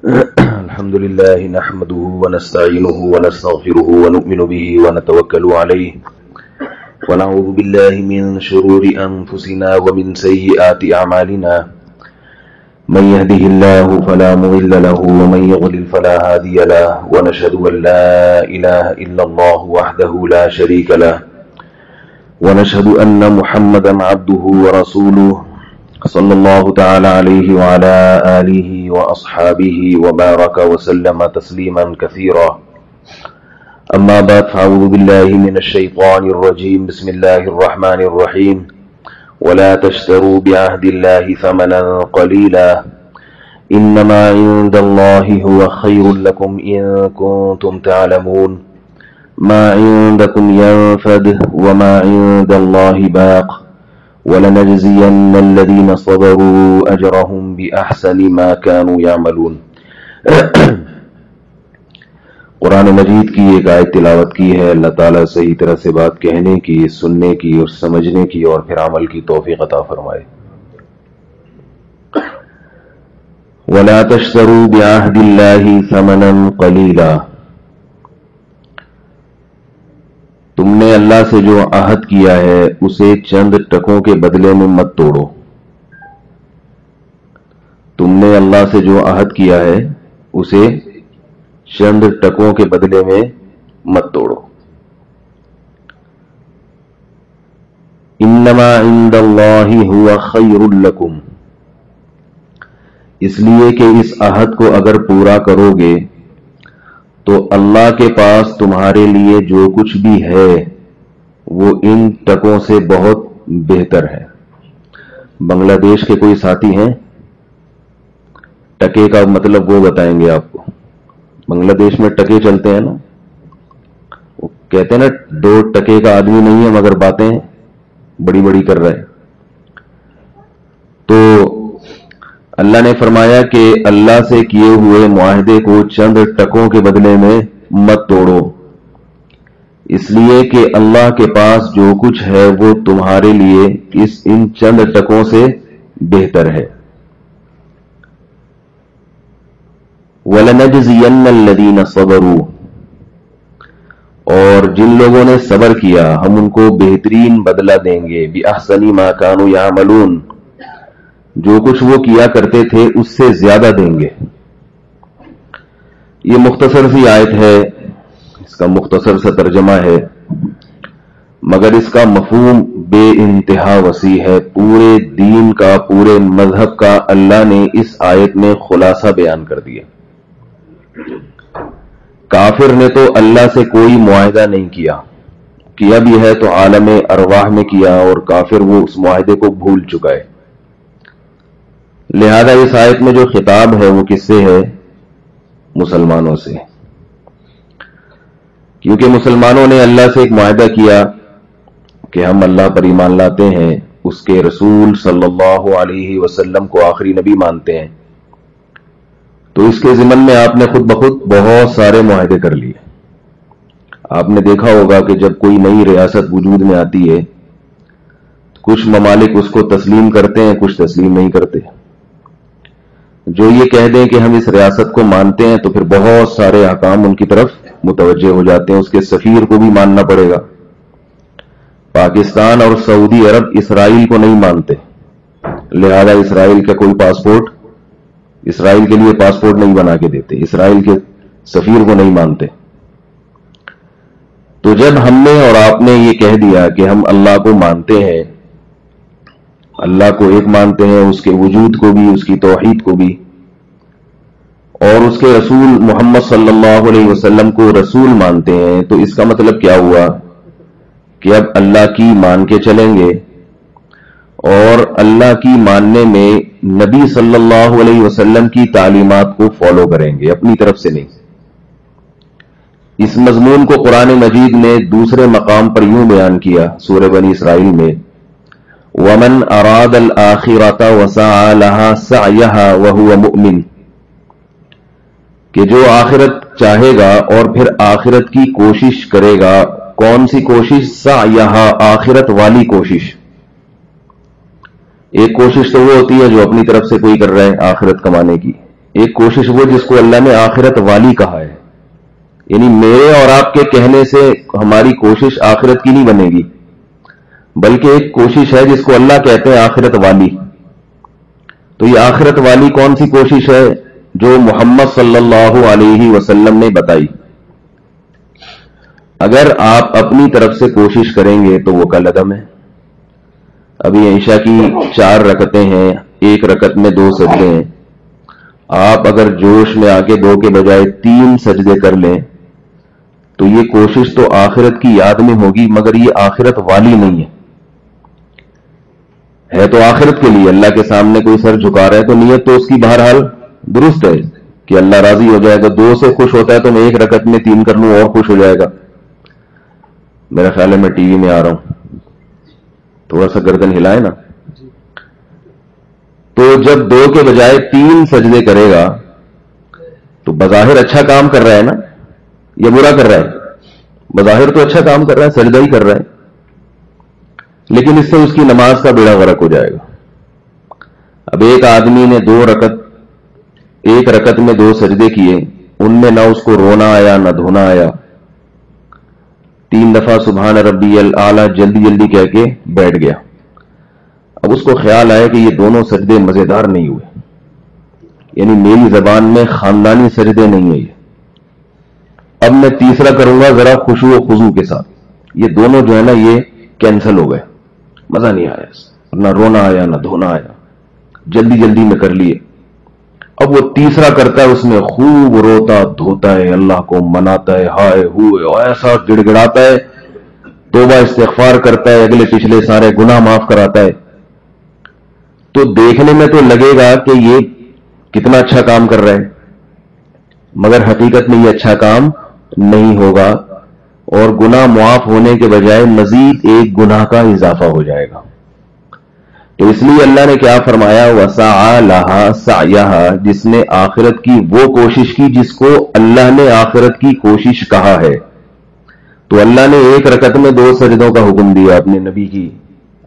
الحمد لله نحمده ونستعينه ونستغفره ونؤمن به ونتوكل عليه ونعوذ بالله من شرور أنفسنا ومن سيئات أعمالنا من يهده الله فلا مضل له ومن يضلل فلا هادي له ونشهد أن لا إله إلا الله وحده لا شريك له ونشهد أن محمدا عبده ورسوله صلى الله تعالى عليه وعلى آله وأصحابه وبارك وسلم تسليما كثيرا أما بعد فأعوذ بالله من الشيطان الرجيم بسم الله الرحمن الرحيم ولا تشتروا بعهد الله ثمنا قليلا إنما عند الله هو خير لكم إن كنتم تعلمون ما عندكم ينفد وما عند الله باق وَلَنَجْزِيَنَّ الَّذِينَ صَبَرُوا أَجْرَهُمْ بِأَحْسَنِ مَا كَانُوا يَعْمَلُونَ۔ قرآن مجید کی ایک آیت تلاوت کی ہے۔ اللہ تعالیٰ صحیح طرح سے بات کہنے کی، سننے کی اور سمجھنے کی اور پھر عمل کی توفیق عطا فرمائے۔ وَلَا تَشْتَرُوا بِعَهْدِ اللَّهِ ثَمَنًا قَلِيلًا، تم نے اللہ سے جو عہد کیا ہے اسے چند ٹکوں کے بدلے میں مت توڑو۔ تم نے اللہ سے جو عہد کیا ہے اسے چند ٹکوں کے بدلے میں مت توڑو۔ انما عند اللہ هو خیر لکم، اس لیے کہ اس عہد کو اگر پورا کرو گے تو اللہ کے پاس تمہارے لیے جو کچھ بھی ہے وہ ان ٹکوں سے بہت بہتر ہے۔ بنگلہ دیش کے کوئی ساتھی ہیں؟ ٹکے کا مطلب وہ بتائیں گے آپ کو۔ بنگلہ دیش میں ٹکے چلتے ہیں نا، وہ کہتے ہیں نا 2 ٹکے کا آدمی نہیں ہے مگر باتیں بڑی بڑی کر رہا ہے۔ تو اللہ نے فرمایا کہ اللہ سے کیے ہوئے معاہدے کو چند ٹکوں کے بدلے میں مت توڑو، اس لیے کہ اللہ کے پاس جو کچھ ہے وہ تمہارے لیے ان چند ٹکوں سے بہتر ہے۔ وَلَنَجْزِيَنَّ الَّذِينَ صَبَرُوا، اور جن لوگوں نے صبر کیا ہم ان کو بہترین بدلہ دیں گے، بِأَحْسَنِ مَا كَانُوا يَعْمَلُونَ، جو کچھ وہ کیا کرتے تھے اس سے زیادہ دیں گے۔ یہ مختصر سی آیت ہے، اس کا مختصر سا ترجمہ ہے، مگر اس کا مفہوم بے انتہا وسیع ہے۔ پورے دین کا، پورے مذہب کا اللہ نے اس آیت میں خلاصہ بیان کر دیا۔ کافر نے تو اللہ سے کوئی معاہدہ نہیں کیا بھی ہے تو عالم ارواح میں کیا، اور کافر وہ اس معاہدے کو بھول چکا ہے۔ لہذا اس آیت میں جو خطاب ہے وہ کس سے ہے؟ مسلمانوں سے، کیونکہ مسلمانوں نے اللہ سے ایک معاہدہ کیا کہ ہم اللہ پر ایمان لاتے ہیں، اس کے رسول صلی اللہ علیہ وسلم کو آخری نبی مانتے ہیں، تو اس کے ضمن میں آپ نے خود بخود بہت سارے معاہدے کر لیے۔ آپ نے دیکھا ہوگا کہ جب کوئی نئی ریاست وجود میں آتی ہے کچھ ممالک اس کو تسلیم کرتے ہیں، کچھ تسلیم نہیں کرتے۔ جو یہ کہہ دیں کہ ہم اس ریاست کو مانتے ہیں تو پھر بہت سارے احکام ان کی طرف متوجہ ہو جاتے ہیں، اس کے سفیر کو بھی ماننا پڑے گا۔ پاکستان اور سعودی عرب اسرائیل کو نہیں مانتے، لہذا اسرائیل کا کوئی پاسپورٹ، اسرائیل کے لیے پاسپورٹ نہیں بنا کے دیتے، اسرائیل کے سفیر کو نہیں مانتے۔ تو جب ہم نے اور آپ نے یہ کہہ دیا کہ ہم اللہ کو مانتے ہیں، اللہ کو ایک مانتے ہیں، اس کے وجود کو بھی، اس کی توحید کو بھی، اور اس کے رسول محمد صلی اللہ علیہ وسلم کو رسول مانتے ہیں، تو اس کا مطلب کیا ہوا کہ اب اللہ کی مان کے چلیں گے، اور اللہ کی ماننے میں نبی صلی اللہ علیہ وسلم کی تعلیمات کو فالو کریں گے، اپنی طرف سے نہیں۔ اس مضمون کو قرآن مجید نے دوسرے مقام پر یوں بیان کیا سورہ بنی اسرائیل میں، وَمَنْ أَرَادَ الْآخِرَةَ وَسَعَى لَهَا سَعْيَهَا وَهُوَ مُؤْمِنٌ، کہ جو آخرت چاہے گا اور پھر آخرت کی کوشش کرے گا۔ کون سی کوشش؟ سعیہا، آخرت والی کوشش۔ ایک کوشش تو وہ ہوتی ہے جو اپنی طرف سے کوئی کر رہا ہے آخرت کمانے کی، ایک کوشش وہ جس کو اللہ نے آخرت والی کہا ہے، یعنی میرے اور آپ کے کہنے سے ہماری کوشش آخرت کی نہیں بنے گی، بلکہ ایک کوشش ہے جس کو اللہ کہتے ہیں آخرت والی۔ تو یہ آخرت والی کون سی کوشش ہے؟ جو محمد صلی اللہ علیہ وسلم نے بتائی۔ اگر آپ اپنی طرف سے کوشش کریں گے تو وہ کالعدم ہے۔ ابھی عشاء کی 4 رکعتیں ہیں، 1 رکعت میں 2 سجدے ہیں، آپ اگر جوش میں آ کے 2 کے بجائے 3 سجدے کر لیں تو یہ کوشش تو آخرت کی یاد میں ہوگی، مگر یہ آخرت والی نہیں ہے تو آخرت کے لیے۔ اللہ کے سامنے کوئی سر جھکا رہا ہے تو نیت تو اس کی بہرحال درست ہے کہ اللہ راضی ہو جائے گا۔ 2 سے خوش ہوتا ہے تو میں 1 رکعت میں 3 کر لوں اور خوش ہو جائے گا۔ میرا خیال ہے میں ٹی وی میں آ رہا ہوں، تھوڑا سا گردن ہلائے نا۔ تو جب 2 کے بجائے 3 سجدے کرے گا تو بظاہر اچھا کام کر رہا ہے نا، یا برا کر رہا ہے؟ بظاہر تو اچھا کام کر رہا ہے، سجدہ ہی کر رہا ہے، لیکن اس سے اس کی نماز کا بیڑا غرق ہو جائے گا۔ اب ایک آدمی نے 1 رکعت میں 2 سجدے کیے، ان میں نہ اس کو رونا آیا نہ دھونا آیا، 3 دفعہ سبحان ربی الاعلی جلدی جلدی کہہ کے بیٹھ گیا۔ اب اس کو خیال آیا کہ یہ دونوں سجدے مزیدار نہیں ہوئے، یعنی میری زبان میں خاندانی سجدے نہیں ہیں، اب میں تیسرا کروں گا ذرا خشوع و خضوع کے ساتھ، یہ دونوں جو ہے نا یہ کینسل ہو گئے، مزہ نہیں آیا، نہ رونا آیا نہ دھونا آیا، جلدی جلدی میں کر لیے۔ اب وہ تیسرا کرتا ہے، اس میں خوب روتا دھوتا ہے، اللہ کو مناتا ہے، ہائے ہوئے ایسا گڑ گڑاتا ہے، توبہ استغفار کرتا ہے، اگلے پچھلے سارے گناہ معاف کراتا ہے۔ تو دیکھنے میں تو لگے گا کہ یہ کتنا اچھا کام کر رہا ہے، مگر حقیقت میں یہ اچھا کام نہیں ہوگا، اور گناہ معاف ہونے کے بجائے مزید ایک گناہ کا اضافہ ہو جائے گا۔ تو اس لیے اللہ نے کیا فرمایا؟ وَسَعَى لَهَا سَعْيَهَا، جس نے آخرت کی وہ کوشش کی جس کو اللہ نے آخرت کی کوشش کہا ہے۔ تو اللہ نے 1 رکعت میں 2 سجدوں کا حکم دیا اپنے نبی کی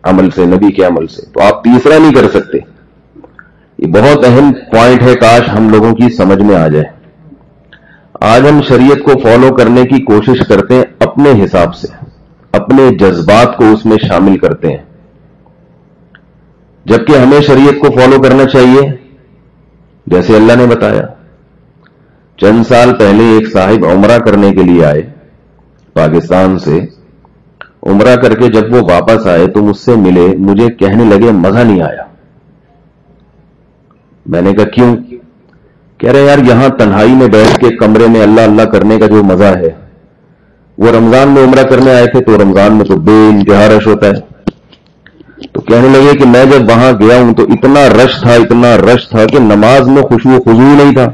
عمل سے، نبی کے عمل سے، تو آپ تیسرا نہیں کر سکتے۔ یہ بہت اہم پوائنٹ ہے، کاش ہم لوگوں کی سمجھ میں آ جائے۔ آج ہم شریعت کو فالو کرنے کی کوشش کرتے ہیں اپنے حساب سے، اپنے جذبات کو اس میں شامل کرتے ہیں، جبکہ ہمیں شریعت کو فالو کرنا چاہیے جیسے اللہ نے بتایا۔ چند سال پہلے ایک صاحب عمرہ کرنے کے لیے آئے پاکستان سے، عمرہ کر کے جب وہ واپس آئے تو مجھ سے ملے، مجھے کہنے لگے مزہ نہیں آیا۔ میں نے کہا کیوں؟ کہہ رہے یار یہاں تنہائی میں بیٹھ کے کمرے میں اللہ اللہ کرنے کا جو مزہ ہے، وہ رمضان میں عمرہ کرنے آئے تھے تو رمضان میں تو بے انتہا رش ہوتا ہے۔ تو کہنے لگے کہ میں جب وہاں گیا ہوں تو اتنا رش تھا کہ نماز میں خشوع و خضوع نہیں تھا۔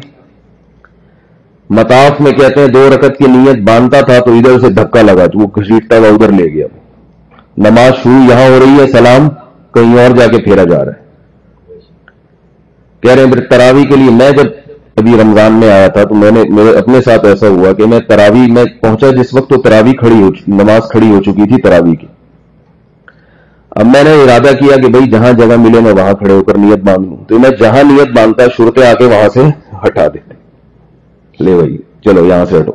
مطاف میں کہتے ہیں 2 رکعت کی نیت باندھتا تھا تو ادھر سے دھکا لگا، وہ گھسیٹتا ہوا ادھر لے گیا، نماز شروع یہاں ہو رہی ہے، سلام کہیں اور جا کے پھیرا جا رہا ہے۔ کہہ رہے ہیں پھر تراویح کے لیے میں جب ابھی رمضان میں آیا تھا تو میرے اپنے ساتھ ایسا ہوا کہ میں تراویح میں پہنچا جس وقت تو نماز کھڑی ہو چکی تھی تراویح کی۔ اب میں نے ارادہ کیا کہ بھئی جہاں جگہ ملے میں وہاں کھڑے ہو کر نیت باندھ لوں، تو میں جہاں نیت باندھتا شرطے آ کے وہاں سے ہٹا دیتے، لے بھائی چلو یہاں سے ہٹو،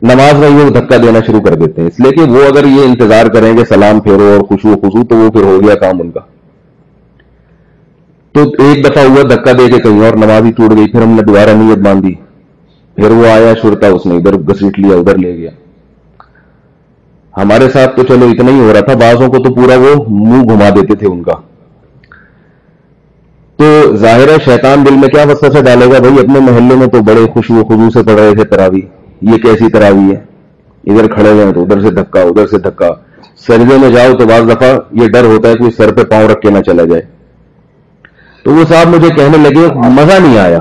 نماز میں یہ دھکا دینا شروع کر دیتے ہیں، اس لیے کہ وہ اگر یہ انتظار کریں گے سلام پھیرو اور خشوع و خضوع تو وہ پھر ہو گیا کام ان کا۔ تو ایک دفعہ ہوا دھکا دے کے کہیں اور نماز ہی ٹوٹ گئی، پھر ہم نے دوبارہ نیت باندھی، پھر وہ آیا شرطا، اس نے ادھر گھسیٹ لیا ادھر لے گیا۔ ہمارے ساتھ تو چلو اتنا ہی ہو رہا تھا، بعضوں کو تو پورا وہ منہ گھما دیتے تھے ان کا۔ تو ظاہر ہے شیطان دل میں کیا وسوسہ ڈالے گا، بھائی اپنے محلے میں تو بڑے خشوع و خضوع سے پڑھ رہے تھے تراویح، یہ کیسی تراویح ہے، ادھر کھڑے ہوئے تو ادھر سے دھکا ادھر سے دھکا، سجدے میں جاؤ تو بعض دفعہ یہ ڈر ہوتا ہے کوئی سر پہ پاؤں رکھ کے نہ چلا جائے۔ تو وہ صاحب مجھے کہنے لگے مزہ نہیں آیا،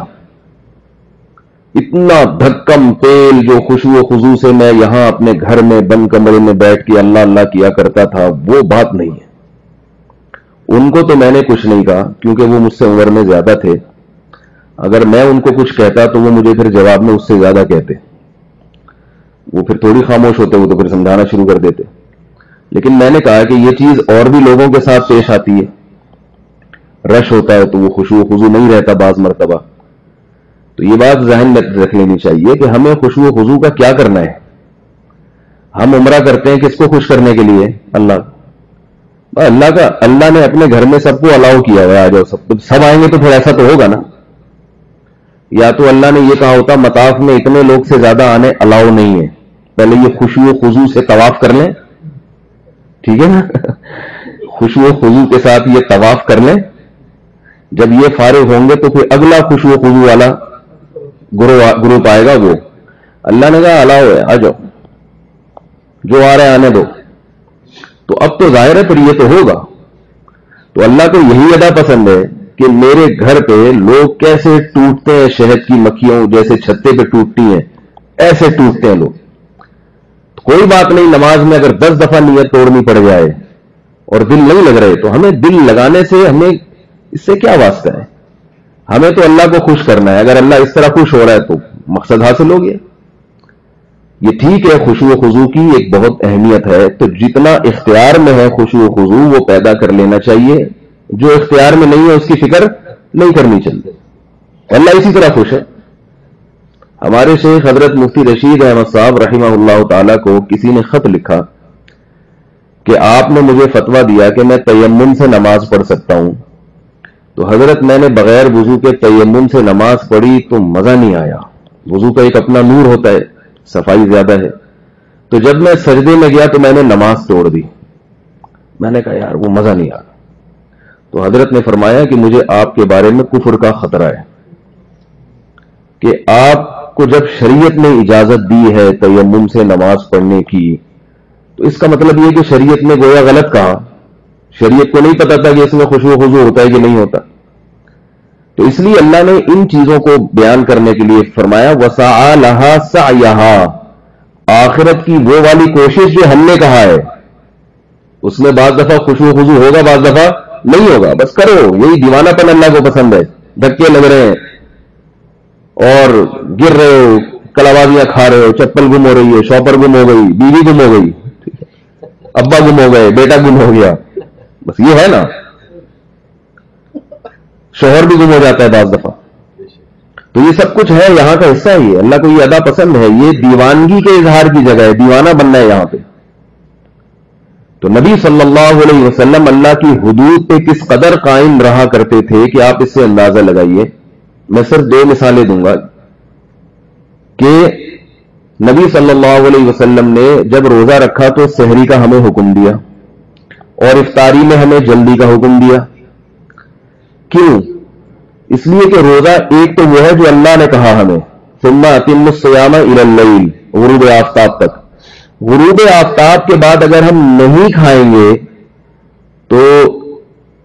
اتنا دھکم پیل جو خشوع و خضوع سے میں یہاں اپنے گھر میں بند کمرے میں بیٹھ کے اللہ اللہ کیا کرتا تھا وہ بات نہیں ہے۔ ان کو تو میں نے کچھ نہیں کہا کیونکہ وہ مجھ سے عمر میں زیادہ تھے، اگر میں ان کو کچھ کہتا تو وہ مجھے پھر جواب میں اس سے زیادہ کہتے، وہ پھر تھوڑی خاموش ہوتے، وہ تو پھر سمجھانا شروع کر دیتے۔ لیکن میں نے کہا کہ یہ چیز اور بھی لوگوں کے ساتھ پیش آتی ہے، رش ہوتا ہے تو وہ خشوع و خضوع نہیں رہتا بعض مرتبہ، تو یہ بات ذہن میں رکھ لینی چاہیے کہ ہمیں خشوع و خضوع کا کیا کرنا ہے. ہم عمرہ کرتے ہیں کس کو خوش کرنے کے لیے؟ اللہ کا. اللہ نے اپنے گھر میں سب کو الاؤ کیا ہے, آ جاؤ سب آئیں گے تو پھر ایسا تو ہوگا نا. یا تو اللہ نے یہ کہا ہوتا مطاف میں اتنے لوگ سے زیادہ آنے الاؤ نہیں ہے, پہلے یہ خشوع و خضوع سے طواف کر لیں, ٹھیک ہے نا, خشوع و خضوع کے ساتھ یہ طواف کر لیں. جب یہ فارغ ہوں گے تو پھر اگلا خشوع و خضوع والا گروپ آئے گا. وہ اللہ نے کہا الاؤ ہے, آ جاؤ, جو آ رہے ہیں آنے دو. تو اب تو ظاہر ہے پھر یہ تو ہوگا. تو اللہ کو یہی ادا پسند ہے کہ میرے گھر پہ لوگ کیسے ٹوٹتے ہیں, شہد کی مکھیوں جیسے چھتے پہ ٹوٹتی ہیں, ایسے ٹوٹتے ہیں لوگ. کوئی بات نہیں, نماز میں اگر 10 دفعہ نیت توڑنی پڑ جائے اور دل نہیں لگ رہے تو ہمیں دل لگانے سے ہمیں اس سے کیا واسطہ ہے. ہمیں تو اللہ کو خوش کرنا ہے. اگر اللہ اس طرح خوش ہو رہا ہے تو مقصد حاصل ہو گیا. یہ ٹھیک ہے, خشوع و خضوع کی ایک بہت اہمیت ہے, تو جتنا اختیار میں ہے خشوع و خضوع وہ پیدا کر لینا چاہیے. جو اختیار میں نہیں ہے اس کی فکر نہیں کرنی چاہیے. اللہ اسی طرح خوش ہے. ہمارے شیخ حضرت مفتی رشید احمد صاحب رحمہ اللہ تعالی کو کسی نے خط لکھا کہ آپ نے مجھے فتویٰ دیا کہ میں تیمم سے نماز پڑھ سکتا ہوں. تو حضرت میں نے بغیر وضو کے تیمم سے نماز پڑھی تو مزہ نہیں آیا. وضو کا ایک اپنا نور ہوتا ہے, صفائی زیادہ ہے. تو جب میں سجدے میں گیا تو میں نے نماز توڑ دی. میں نے کہا یار وہ مزہ نہیں آ. تو حضرت نے فرمایا کہ مجھے آپ کے بارے میں کفر کا خطرہ ہے کہ آپ کو جب شریعت نے اجازت دی ہے تیمم سے نماز پڑھنے کی تو اس کا مطلب یہ کہ شریعت نے گویا غلط کہا. شریعت کو نہیں پتا تھا کہ اس میں خشوع و خضوع ہوتا ہے کہ نہیں ہوتا. تو اس لیے اللہ نے ان چیزوں کو بیان کرنے کے لیے فرمایا وسعى لها سعيها, آخرت کی وہ والی کوشش جو ہم نے کہا ہے. اس میں بعض دفعہ خشوع و خضوع ہوگا, بعض دفعہ نہیں ہوگا, بس کرو. یہی دیوانہ پن اللہ کو پسند ہے. دھکے لگ رہے ہیں اور گر رہے ہو, کلاوازیاں کھا رہے ہو, چپل گم ہو رہی ہے, شاپر گم ہو گئی, بیوی گم ہو گئی, ابا گم ہو گئے, بیٹا گم ہو گیا, بس یہ ہے نا. شوہر بھی گم ہو جاتا ہے بعض دفعہ. تو یہ سب کچھ ہے, یہاں کا حصہ ہی ہے. اللہ کو یہ ادا پسند ہے. یہ دیوانگی کے اظہار کی جگہ ہے, دیوانہ بننا ہے یہاں پہ. تو نبی صلی اللہ علیہ وسلم اللہ کی حدود پہ کس قدر قائم رہا کرتے تھے کہ آپ اس سے اندازہ لگائیے. میں صرف 2 مثالیں دوں گا کہ نبی صلی اللہ علیہ وسلم نے جب روزہ رکھا تو سحری کا ہمیں حکم دیا اور افطاری میں ہمیں جلدی کا حکم دیا. کیوں؟ اس لیے کہ روزہ ایک تو وہ ہے جو اللہ نے کہا ہمیں ثم اتموا الصیام الی اللیل, غروب آفتاب تک. غروب آفتاب کے بعد اگر ہم نہیں کھائیں گے تو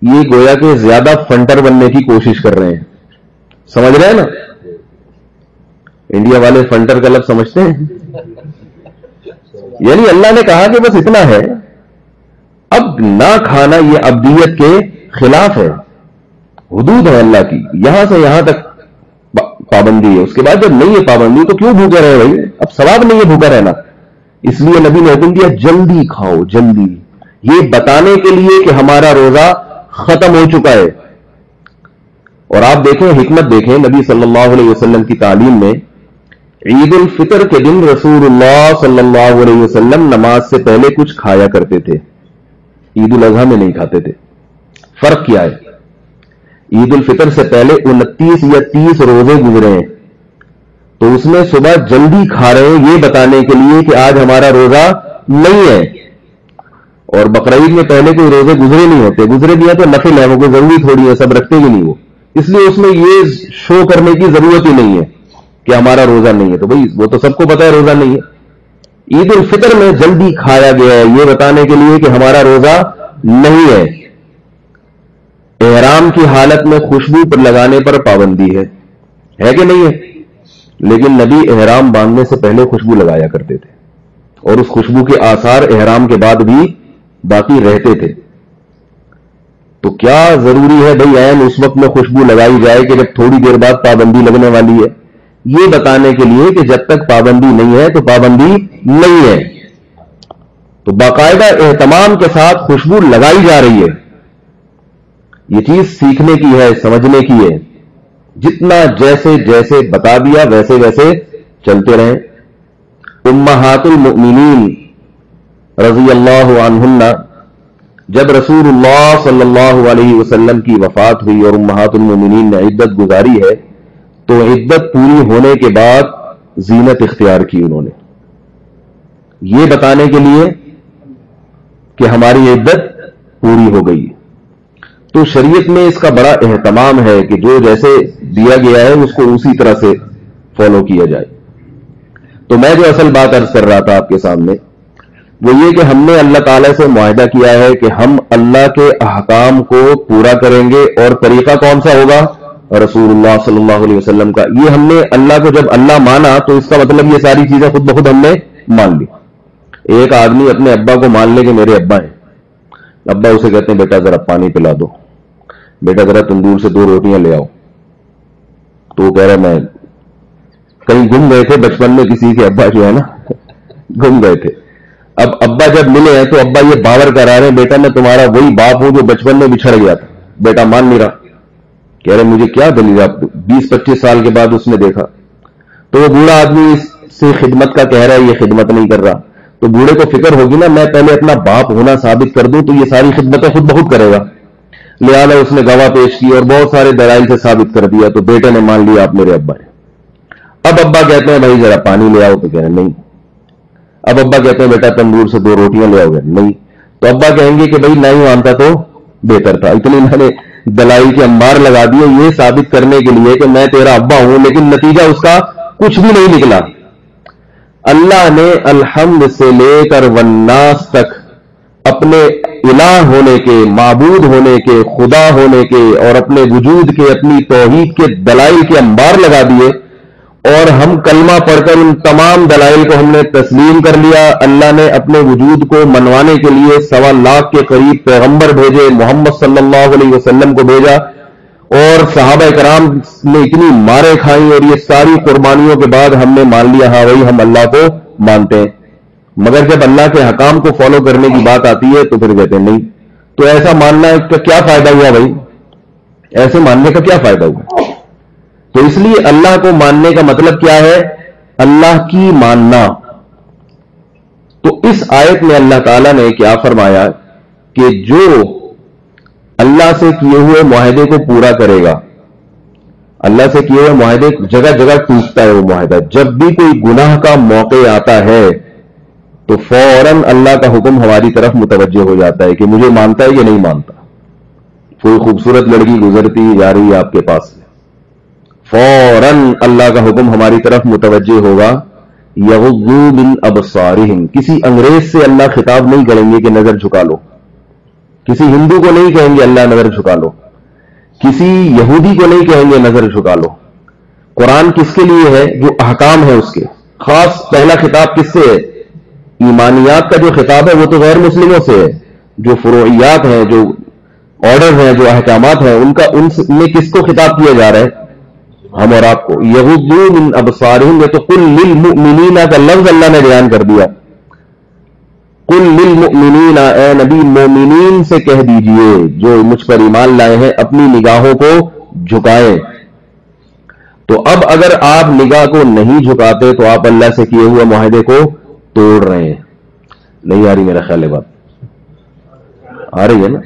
یہ گویا کہ زیادہ فنٹر بننے کی کوشش کر رہے ہیں. سمجھ رہے ہیں نا, انڈیا والے فنٹر کا لفظ سمجھتے ہیں. یعنی اللہ نے کہا کہ بس اتنا ہے, اب نہ کھانا یہ ابدیت کے خلاف ہے. حدود ہے اللہ کی, یہاں سے یہاں تک پابندی ہے. اس کے بعد جب نہیں ہے پابندی تو کیوں بھوکے رہے بھائی؟ اب ثواب نہیں ہے بھوکا رہنا. اس لیے نبی نے حکم دیا جلدی کھاؤ, جلدی, یہ بتانے کے لیے کہ ہمارا روزہ ختم ہو چکا ہے. اور آپ دیکھیں, حکمت دیکھیں نبی صلی اللہ علیہ وسلم کی تعلیم میں. عید الفطر کے دن رسول اللہ صلی اللہ علیہ وسلم نماز سے پہلے کچھ کھایا کرتے تھے, عید الاضحیٰ میں نہیں کھاتے تھے. فرق کیا ہے؟ عید الفطر سے پہلے 29 یا 30 روزے گزرے ہیں, تو اس میں صبح جلدی کھا رہے ہیں یہ بتانے کے لیے کہ آج ہمارا روزہ نہیں ہے. اور بقرعید میں پہلے کوئی روزے گزرے نہیں ہوتے, گزرے بھی ہیں تو نفل ہے, وہ کوئی ضروری تھوڑی ہے, سب رکھتے ہی نہیں وہ. اس لیے اس میں یہ شو کرنے کی ضرورت ہی نہیں ہے کہ ہمارا روزہ نہیں ہے. تو بھائی وہ تو سب کو پتا ہے روزہ نہیں ہے. عید الفطر میں جلدی کھایا گیا ہے یہ بتانے کے لیے کہ ہمارا روزہ نہیں ہے. احرام کی حالت میں خوشبو پر لگانے پر پابندی ہے کہ نہیں ہے؟ لیکن نبی احرام باندھنے سے پہلے خوشبو لگایا کرتے تھے اور اس خوشبو کے آثار احرام کے بعد بھی باقی رہتے تھے. تو کیا ضروری ہے بھائی عین اس وقت میں خوشبو لگائی جائے کہ جب تھوڑی دیر بعد پابندی لگنے والی ہے؟ یہ بتانے کے لیے کہ جب تک پابندی نہیں ہے تو پابندی نہیں ہے. تو باقاعدہ اہتمام کے ساتھ خوشبو لگائی جا رہی ہے. یہ چیز سیکھنے کی ہے, سمجھنے کی ہے. جتنا جیسے جیسے بتا دیا ویسے ویسے چلتے رہیں. امہات المؤمنین رضی اللہ عنہن، جب رسول اللہ صلی اللہ علیہ وسلم کی وفات ہوئی اور امہات المؤمنین نے عدت گزاری ہے، تو عدت پوری ہونے کے بعد زینت اختیار کی انہوں نے، یہ بتانے کے لیے کہ ہماری عدت پوری ہو گئی. تو شریعت میں اس کا بڑا اہتمام ہے کہ جو جیسے دیا گیا ہے اس کو اسی طرح سے فالو کیا جائے. تو میں جو اصل بات عرض کر رہا تھا آپ کے سامنے وہ یہ کہ ہم نے اللہ تعالیٰ سے معاہدہ کیا ہے کہ ہم اللہ کے احکام کو پورا کریں گے، اور طریقہ کون سا ہوگا؟ رسول اللہ صلی اللہ علیہ وسلم کا. یہ ہم نے اللہ کو جب اللہ مانا تو اس کا مطلب یہ ساری چیزیں خود بخود ہم نے مان لی. ایک آدمی اپنے ابا کو مان لے کہ میرے ابا ہیں، ابا اسے کہتے ہیں بیٹا ذرا پانی پلا دو، بیٹا ذرا تندور سے 2 روٹیاں لے آؤ، تو وہ کہہ رہا میں کہیں گم گئے تھے بچپن میں، کسی کے ابا جو ہے نا گم گئے تھے. اب ابا جب ملے ہیں تو ابا یہ باور کرا رہے ہیں بیٹا میں تمہارا وہی باپ ہوں جو بچپن میں بچھڑ گیا تھا. بیٹا مان نہیں رہا، کہہ رہے مجھے کیا دلیل؟ آپ 20-25 سال کے بعد اس نے دیکھا تو وہ بوڑھا آدمی اس سے خدمت کا کہہ رہا ہے، یہ خدمت نہیں کر رہا. تو بوڑھے کو فکر ہوگی نا میں پہلے اپنا باپ ہونا ثابت کر دوں تو یہ ساری خدمتیں خود بخود کرے گا. لہٰذا اس نے گواہ پیش کی اور بہت سارے دلائل سے ثابت کر دیا، تو بیٹے نے مان لیا آپ میرے ابا ہیں. اب ابا کہتے ہیں بھائی ذرا پانی لے آؤ، تو کہہ رہے نہیں. اب ابا کہتے ہیں بیٹا تندور سے 2 روٹیاں لے آؤ گے، نہیں. تو ابا کہیں گے کہ بھائی نہیں مانتا تو بہتر تھا. اتنی میں نے دلائل کے انبار لگا دیے یہ ثابت کرنے کے لیے کہ میں تیرا ابا ہوں، لیکن نتیجہ اس کا کچھ بھی نہیں نکلا. اللہ نے الحمد سے لے کر والناس تک اپنے الہ ہونے کے، معبود ہونے کے، خدا ہونے کے اور اپنے وجود کے، اپنی توحید کے دلائل کے انبار لگا دیے، اور ہم کلمہ پڑھ کر ان تمام دلائل کو ہم نے تسلیم کر لیا. اللہ نے اپنے وجود کو منوانے کے لیے 1.25 لاکھ کے قریب پیغمبر بھیجے، محمد صلی اللہ علیہ وسلم کو بھیجا، اور صحابہ کرام نے اتنی مارے کھائیں، اور یہ ساری قربانیوں کے بعد ہم نے مان لیا ہاں وہی ہم اللہ کو مانتے ہیں. مگر جب اللہ کے حکام کو فالو کرنے کی بات آتی ہے تو پھر کہتے ہیں نہیں. تو ایسا ماننا کا کیا فائدہ ہوا بھائی؟ ایسے ماننے کا کیا فائدہ ہوا؟ تو اس لیے اللہ کو ماننے کا مطلب کیا ہے؟ اللہ کی ماننا. تو اس آیت میں اللہ تعالیٰ نے کیا فرمایا کہ جو اللہ سے کیے ہوئے معاہدے کو پورا کرے گا، اللہ سے کیے ہوئے معاہدے جگہ جگہ ٹوٹتا ہے وہ معاہدہ. جب بھی کوئی گناہ کا موقع آتا ہے تو فوراً اللہ کا حکم ہماری طرف متوجہ ہو جاتا ہے کہ مجھے مانتا ہے یا نہیں مانتا. کوئی خوبصورت لڑکی گزرتی جا رہی ہے آپ کے پاس سے، فوراً اللہ کا حکم ہماری طرف متوجہ ہوگا. یغضوا من ابصارہم. کسی انگریز سے اللہ خطاب نہیں کریں گے کہ نظر جھکا لو، کسی ہندو کو نہیں کہیں گے اللہ نظر جھکا لو، کسی یہودی کو نہیں کہیں گے نظر جھکا لو. قرآن کس کے لیے ہے؟ جو احکام ہے اس کے. خاص پہلا خطاب کس سے ہے؟ ایمانیات کا جو خطاب ہے وہ تو غیر مسلموں سے ہے. جو فروعیات ہیں، جو آرڈر ہیں، جو احکامات ہیں، ان میں کس کو خطاب کیا جا رہا ہے؟ ہم اور آپ کو. یغضوا من ابصارہم، یہ تو قل للمؤمنین کا لفظ اللہ نے بیان کر دیا. قل للمؤمنین، اے نبی مومنین سے کہہ دیجئے جو مجھ پر ایمان لائے ہیں اپنی نگاہوں کو جھکائیں. تو اب اگر آپ نگاہ کو نہیں جھکاتے تو آپ اللہ سے کیے ہوئے معاہدے کو توڑ رہے ہیں. نہیں آ رہی میرا خیال ہے بات؟ آ رہی ہے نا؟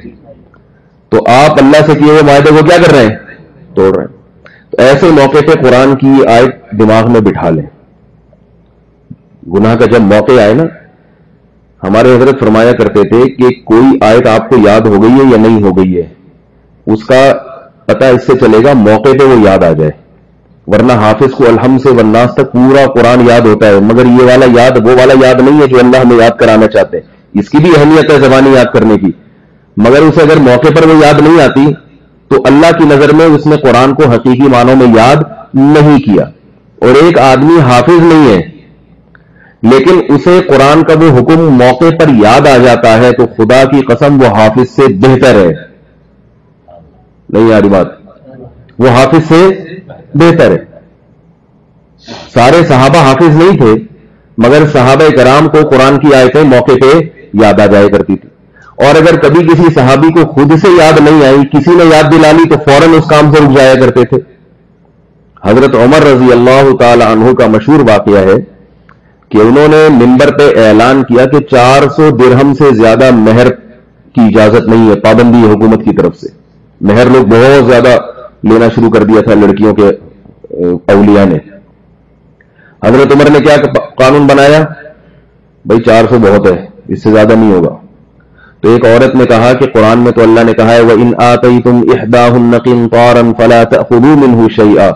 تو آپ اللہ سے کیے ہوئے معاہدے کو کیا کر رہے ہیں؟ توڑ رہے ہیں. تو ایسے موقع پہ قرآن کی آیت دماغ میں بٹھا لیں. گناہ کا جب موقع آئے نا، ہمارے حضرت فرمایا کرتے تھے کہ کوئی آیت آپ کو یاد ہو گئی ہے یا نہیں ہو گئی ہے، اس کا پتہ اس سے چلے گا موقع پہ وہ یاد آ جائے. ورنہ حافظ کو الحمد سے والناس تک پورا قرآن یاد ہوتا ہے، مگر یہ والا یاد وہ والا یاد نہیں ہے جو اللہ ہمیں یاد کرانا چاہتے ہیں. اس کی بھی اہمیت ہے زبانی یاد کرنے کی، مگر اسے اگر موقع پر وہ یاد نہیں آتی تو اللہ کی نظر میں اس نے قرآن کو حقیقی معنوں میں یاد نہیں کیا. اور ایک آدمی حافظ نہیں ہے لیکن اسے قرآن کا وہ حکم موقع پر یاد آ جاتا ہے تو خدا کی قسم وہ حافظ سے بہتر ہے. نہیں آ رہی بات؟ وہ حافظ سے بہتر ہے. سارے صحابہ حافظ نہیں تھے مگر صحابہ کرام کو قرآن کی آیتیں موقع پہ یاد آ جایا کرتی تھی. اور اگر کبھی کسی صحابی کو خود سے یاد نہیں آئی، کسی نے یاد دلا لی تو فوراً اس کام سے رک جایا کرتے تھے. حضرت عمر رضی اللہ تعالی عنہ کا مشہور واقعہ ہے کہ انہوں نے منبر پہ اعلان کیا کہ 400 درہم سے زیادہ مہر کی اجازت نہیں ہے، پابندی ہے حکومت کی طرف سے. مہر لوگ بہت زیادہ لینا شروع کر دیا تھا لڑکیوں کے اولیاء نے. حضرت عمر نے کیا قانون بنایا؟ بھائی 400 بہت ہے، اس سے زیادہ نہیں ہوگا. تو ایک عورت نے کہا کہ قرآن میں تو اللہ نے کہا ہے وَإِنْ آتَيْتُمْ إِحْدَاهُنَّ قِنْطَارًا فَلَا تَأْخُذُوا مِنْهُ شَيْئًا.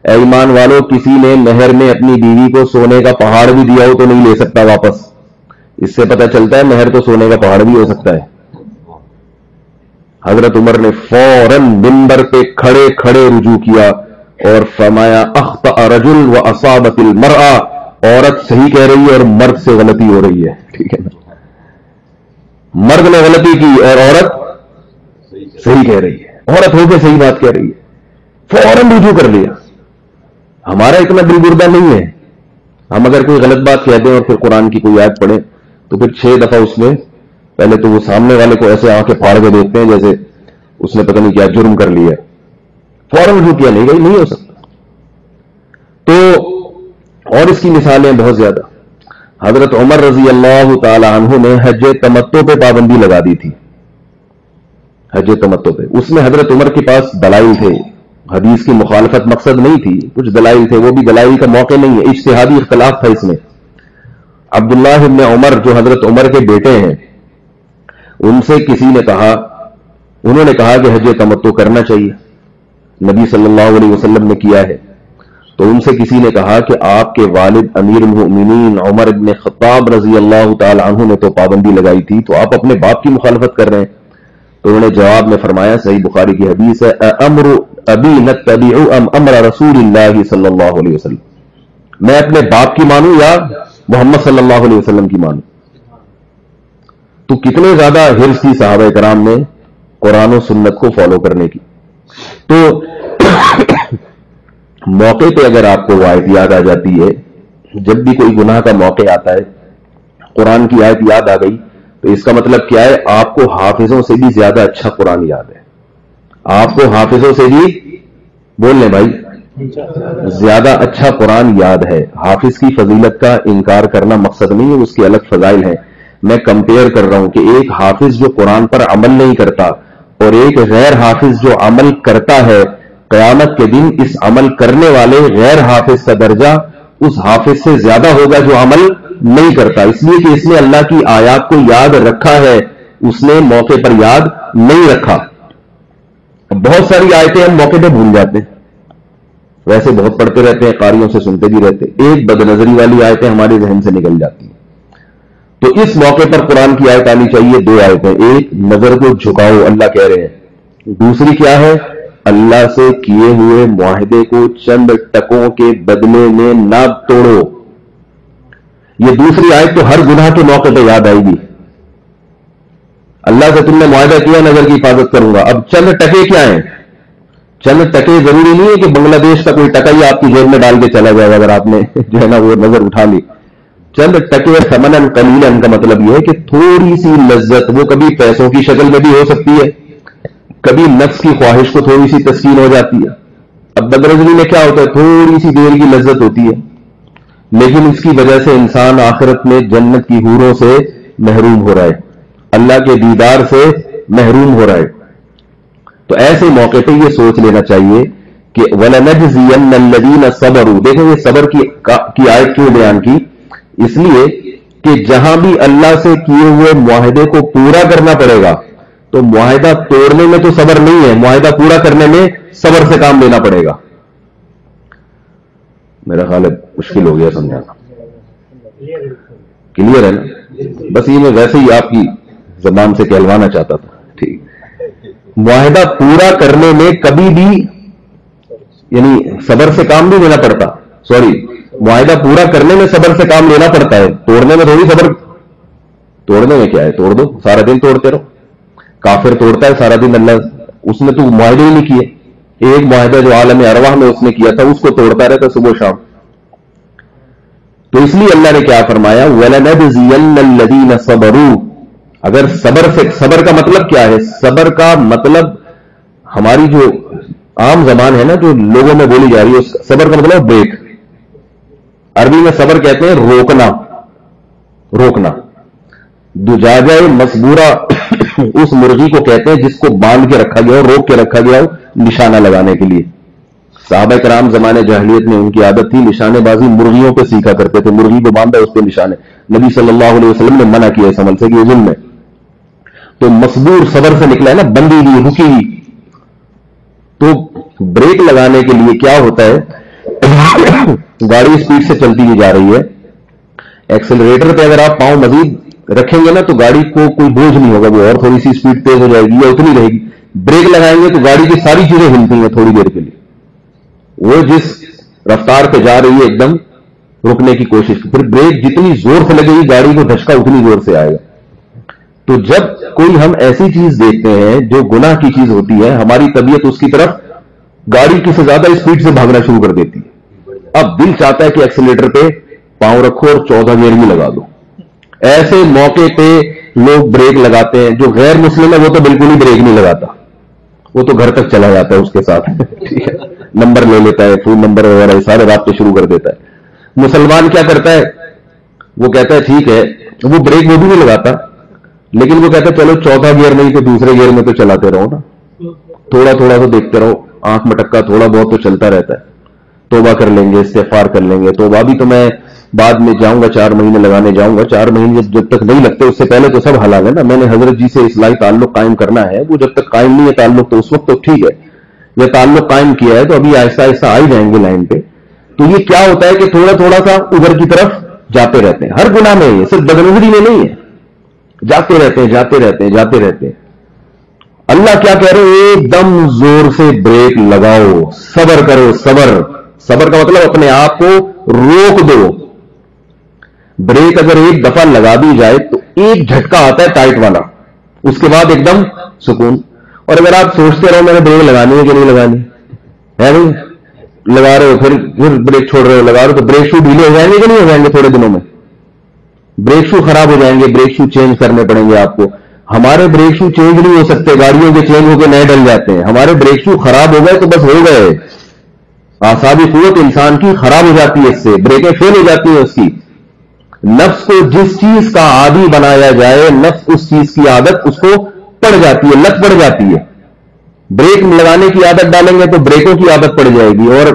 اے ایمان والو، کسی نے مہر میں اپنی بیوی کو سونے کا پہاڑ بھی دیا ہو تو نہیں لے سکتا واپس. اس سے پتہ چلتا ہے مہر تو سونے کا پہاڑ بھی ہو سکتا ہے. حضرت عمر نے فوراً منبر پہ کھڑے کھڑے رجوع کیا اور فرمایا اخطأ رجل واصابت المرأة، عورت صحیح کہہ رہی ہے اور مرد سے غلطی ہو رہی ہے. ٹھیک ہے نا، مرد نے غلطی کی اور عورت صحیح کہہ رہی ہے، عورت ہو کے صحیح بات کہہ رہی ہے. فوراً رجوع کر لیا. ہمارا اتنا دل گردہ نہیں ہے. ہم اگر کوئی غلط بات کہہ دیں اور پھر قرآن کی کوئی آیت پڑھیں تو پھر 6 دفعہ اس میں پہلے تو وہ سامنے والے کو ایسے آنکھیں پھاڑ کے دیکھتے ہیں جیسے اس نے پتہ نہیں کیا جرم کر لیا. فوراً رجوع کیا نہیں گئی، نہیں ہو سکتا. تو اور اس کی مثالیں بہت زیادہ. حضرت عمر رضی اللہ تعالی عنہ نے حج تمتع پہ پابندی لگا دی تھی. حج تمتع پہ اس میں حضرت عمر کے پاس دلائل تھے. حدیث کی مخالفت مقصد نہیں تھی، کچھ دلائل تھے، وہ بھی دلائل کا موقع نہیں ہے، اجتہادی اختلاف تھا اس میں. عبداللہ ابن عمر جو حضرت عمر کے بیٹے ہیں، ان سے کسی نے کہا، انہوں نے کہا کہ حج تمتع کرنا چاہیے، نبی صلی اللہ علیہ وسلم نے کیا ہے. تو ان سے کسی نے کہا کہ آپ کے والد امیر المؤمنین عمر ابن خطاب رضی اللہ تعالی عنہ نے تو پابندی لگائی تھی، تو آپ اپنے باپ کی مخالفت کر رہے ہیں. تو انہوں نے جواب میں فرمایا، صحیح بخاری کی حدیث ہے، امر ابی نتبع ام امر رسول اللہ صلی اللہ علیہ وسلم، میں اپنے باپ کی مانوں یا محمد صلی اللہ علیہ وسلم کی مانوں. تو کتنے زیادہ حرص تھی صحابہ کرام میں قرآن و سنت کو فالو کرنے کی. تو موقع پہ اگر آپ کو وہ آیت یاد آ جاتی ہے، جب بھی کوئی گناہ کا موقع آتا ہے قرآن کی آیت یاد آ گئی تو اس کا مطلب کیا ہے؟ آپ کو حافظوں سے بھی زیادہ اچھا قرآن یاد ہے. آپ کو حافظوں سے بھی، بول لیں بھائی، زیادہ اچھا قرآن یاد ہے. حافظ کی فضیلت کا انکار کرنا مقصد نہیں ہے، اس کے الگ فضائل ہیں. میں کمپیئر کر رہا ہوں کہ ایک حافظ جو قرآن پر عمل نہیں کرتا اور ایک غیر حافظ جو عمل کرتا ہے، قیامت کے دن اس عمل کرنے والے غیر حافظ کا درجہ اس حافظ سے زیادہ ہوگا جو عمل نہیں کرتا، اس لیے کہ اس نے اللہ کی آیات کو یاد رکھا ہے، اس نے موقع پر یاد نہیں رکھا. بہت ساری آیتیں ہم موقع پہ بھول جاتے ہیں، ویسے بہت پڑھتے رہتے ہیں، قاریوں سے سنتے بھی رہتے ہیں، ایک بد نظری والی آیتیں ہمارے ذہن سے نکل جاتی ہیں. تو اس موقع پر قرآن کی آیت آنی چاہیے. 2 آیتیں، ایک نظر کو جھکاؤ، اللہ کہہ رہے ہیں. دوسری کیا ہے؟ اللہ سے کیے ہوئے معاہدے کو چند ٹکوں کے بدلے میں نہ توڑو. یہ دوسری آیت تو ہر گناہ کے موقع پہ یاد آئے گی. اللہ سے تم نے معاہدہ کیا نظر کی حفاظت کروں گا. اب چند ٹکے کیا ہیں؟ چند ٹکے ضروری نہیں ہے کہ بنگلہ دیش کا کوئی ٹکا ہی آپ کی جیب میں ڈال کے چلا جائے گا اگر آپ نے جو ہے نا وہ نظر اٹھا لی. چند ٹکے ثمناً قلیلاً کا مطلب یہ ہے کہ تھوڑی سی لذت، وہ کبھی پیسوں کی شکل میں بھی ہو سکتی ہے، کبھی نفس کی خواہش کو تھوڑی سی تسکین ہو جاتی ہے. اب بدنظری میں کیا ہوتا ہے؟ تھوڑی سی دیر کی لذت ہوتی ہے، لیکن اس کی وجہ سے انسان آخرت میں جنت کی حوروں سے محروم ہو رہا ہے، اللہ کے دیدار سے محروم ہو رہا ہے. تو ایسے موقع پہ یہ سوچ لینا چاہیے کہ وَلَنَجْزِيَنَّ الَّذِينَ صَبَرُوا. دیکھیں یہ صبر کی آیت کیوں بیان کی؟ اس لیے کہ جہاں بھی اللہ سے کیے ہوئے معاہدے کو پورا کرنا پڑے گا تو معاہدہ توڑنے میں تو صبر نہیں ہے، معاہدہ پورا کرنے میں صبر سے کام لینا پڑے گا. میرا خیال ہے مشکل ہو گیا سمجھانا. کلیئر ہے نا؟ بس یہ میں ویسے ہی آپ کی زبان سے کہلوانا چاہتا تھا. ٹھیک، معاہدہ پورا کرنے میں کبھی بھی یعنی صبر سے کام نہیں لینا پڑتا. معاہدہ پورا کرنے میں صبر سے کام لینا پڑتا ہے، توڑنے میں تھوڑی صبر. توڑنے میں کیا ہے؟ توڑ دو، سارا دن توڑتے رہو. کافر توڑتا ہے سارا دن، اللہ اس نے تو معاہدے ہی نہیں کیے. ایک معاہدہ جو عالم ارواح میں اس نے کیا تھا اس کو توڑتا رہتا صبح شام. تو اس لیے اللہ نے کیا فرمایا؟ وَلَنَجْزِيَنَّ الَّذِينَ صَبَرُوا. اگر صبر کا مطلب کیا ہے؟ صبر کا مطلب ہماری جو عام زبان ہے نا جو لوگوں میں بولی جا رہی ہے. صبر کا مطلب بریک. عربی میں صبر کہتے ہیں روکنا. روکنا. دجاجہ مصبورہ اس مرغی کو کہتے ہیں جس کو باندھ کے رکھا گیا ہو, روک کے رکھا گیا ہو نشانہ لگانے کے لیے. صحابہ کرام زمانے جاہلیت میں ان کی عادت تھی نشانے بازی مرغیوں پہ سیکھا کرتے تھے. مرغی کو باندھا اس پہ نشانے. نبی صلی اللہ علیہ وسلم نے منع کیا اس عمل سے کہ یہ ظلم ہے. تو مصبور صبر سے نکلا ہے نا, بندی ہوئی رکی ہوئی. تو بریک لگانے کے لیے کیا ہوتا ہے, گاڑی اسپیڈ سے چلتی ہوئی جا رہی ہے, ایکسلریٹر پہ اگر آپ پاؤں مزید رکھیں گے نا تو گاڑی کو کوئی بوجھ نہیں ہوگا, وہ اور تھوڑی سی اسپیڈ تیز ہو جائے گی یا اتنی رہے گی. بریک لگائیں گے تو گاڑی کی ساری چیزیں ہلتی ہیں تھوڑی دیر کے لیے. وہ جس رفتار پہ جا رہی ہے ایک دم رکنے کی کوشش, پھر بریک جتنی زور سے لگے گی گاڑی کو دھچکا اتنی زور سے آئے گا. تو جب کوئی ہم ایسی چیز دیکھتے ہیں جو گناہ کی چیز ہوتی ہے, ہماری طبیعت اس کی طرف گاڑی کی سے زیادہ اسپیڈ سے بھاگنا شروع کر دیتی ہے. اب دل چاہتا ہے کہ ایکسیلیٹر پہ پاؤں رکھو اور 14 گیئر بھی لگا دو. ایسے موقع پہ لوگ بریک لگاتے ہیں. جو غیر مسلم ہے وہ تو بالکل ہی بریک نہیں لگاتا, وہ تو گھر تک چلا جاتا ہے اس کے ساتھ. ٹھیک ہے, نمبر لے لیتا ہے, فون نمبر وغیرہ سارے رابطے شروع کر دیتا ہے. مسلمان کیا کرتا ہے, وہ کہتا ہے ٹھیک ہے, وہ بریک وہ بھی نہیں لگاتا, لیکن وہ کہتا ہے چلو 4تھا گیئر نہیں تو دوسرے گیئر میں تو چلاتے رہو نا, تھوڑا تھوڑا تو دیکھتے رہو, آنکھ مٹکا تھوڑا بہت تو چلتا رہتا ہے. توبہ کر لیں گے, استغفار کر لیں گے. توبہ بھی تو میں بعد میں جاؤں گا, 4 مہینے لگانے جاؤں گا. 4 مہینے جب تک نہیں لگتے اس سے پہلے تو سب حلال ہے نا. میں نے حضرت جی سے اصلاحی تعلق قائم کرنا ہے, وہ جب تک قائم نہیں ہے تعلق تو اس وقت تو ٹھیک ہے. یہ تعلق قائم کیا ہے تو ابھی آہستہ آہستہ آ ہی جائیں گے لائن پہ. تو یہ کیا ہوتا ہے کہ تھوڑا تھوڑا سا ادھر کی طرف جاتے رہتے ہیں. ہر گناہ میں یہ صرف بدنظری میں نہیں ہے, جاتے رہتے ہیں جاتے رہتے ہیں جاتے رہتے ہیں. اللہ کیا کہہ رہے ہیں, ایک دم زور سے بریک لگاؤ, صبر کرو. صبر, صبر کا مطلب اپنے آپ کو روک دو. بریک اگر ایک دفعہ لگا دی جائے تو ایک جھٹکا آتا ہے ٹائٹ والا, اس کے بعد ایک دم سکون. اور اگر آپ سوچتے رہو میں نے بریک لگانی ہے کہ نہیں لگانی ہے, نہیں لگا رہے ہو, پھر بریک چھوڑ رہے ہو, لگا رہے ہو, تو بریک شو ڈھیلے ہو جائیں گے کہ نہیں ہو جائیں گے تھوڑے دنوں میں. بریک شو خراب ہو جائیں گے, بریک شو چینج کرنے پڑیں گے آپ کو. ہمارے بریک شو چینج نہیں ہو سکتے, گاڑیوں کے چینج ہو کے نئے ڈل جاتے ہیں. ہمارے بریک شو خراب ہو گئے تو بس ہو گئے. اعصابی قوت انسان کی خراب ہو جاتی ہے, اس سے بریکیں فیل ہو جاتی ہیں اس کی. نفس کو جس چیز کا عادی بنایا جائے, نفس اس چیز کی عادت اس کو پڑ جاتی ہے, لت پڑ جاتی ہے. بریک لگانے کی عادت ڈالیں گے تو بریکوں کی عادت پڑ جائے گی, اور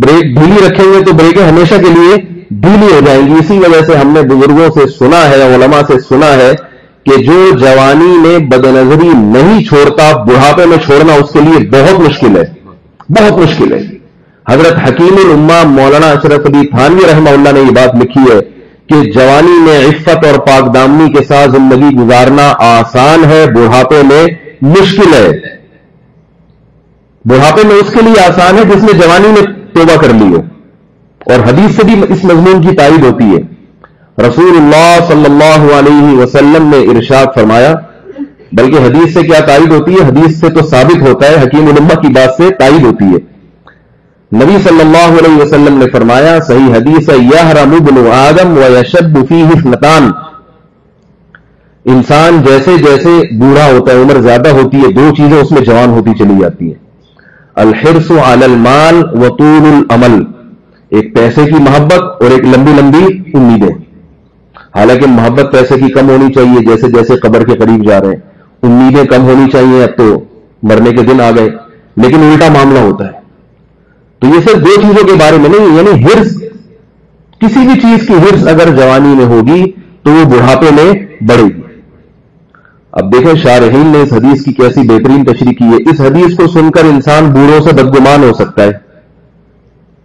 بریک ڈھیلی رکھیں گے تو بریکیں ہمیشہ کے لیے ڈھیلی ہو جائیں گی. اسی وجہ سے ہم نے بزرگوں سے سنا ہے, علماء سے سنا ہے کہ جو جوانی میں بدنظری نہیں چھوڑتا, بڑھاپے میں چھوڑنا اس کے لیے بہت مشکل ہے, بہت مشکل ہے. حضرت حکیم الامہ مولانا اشرف علی تھانوی رحمہ اللہ نے یہ بات لکھی ہے کہ جوانی میں عفت اور پاک دامنی کے ساتھ زندگی گزارنا آسان ہے, بڑھاپے میں مشکل ہے. بڑھاپے میں اس کے لیے آسان ہے جس نے جوانی میں توبہ کر لی ہو. اور حدیث سے بھی اس مضمون کی تائید ہوتی ہے. رسول اللہ صلی اللہ علیہ وسلم نے ارشاد فرمایا, بلکہ حدیث سے کیا تائید ہوتی ہے, حدیث سے تو ثابت ہوتا ہے, حکیم الامہ کی بات سے تائید ہوتی ہے. نبی صلی اللہ علیہ وسلم نے فرمایا, صحیح حدیث ہے, یحرم ابن آدم ویشب فیہ اثنتان, انسان جیسے جیسے بوڑھا ہوتا ہے, عمر زیادہ ہوتی ہے, 2 چیزیں اس میں جوان ہوتی چلی جاتی ہیں, الحرص علی المال وطول الامل, ایک پیسے کی محبت اور ایک لمبی لمبی امیدیں. حالانکہ محبت پیسے کی کم ہونی چاہیے جیسے جیسے قبر کے قریب جا رہے ہیں, امیدیں کم ہونی چاہیے, اب تو مرنے کے دن آ گئے, لیکن الٹا معاملہ ہوتا ہے. تو یہ صرف 2 چیزوں کے بارے میں نہیں, یعنی ہرس, کسی بھی چیز کی ہرس اگر جوانی میں ہوگی تو وہ بڑھاپے میں بڑھے گی. اب دیکھیں شارحین نے اس حدیث کی کیسی بہترین تشریح کی ہے. اس حدیث کو سن کر انسان بوڑھوں سے بدگمان ہو سکتا ہے.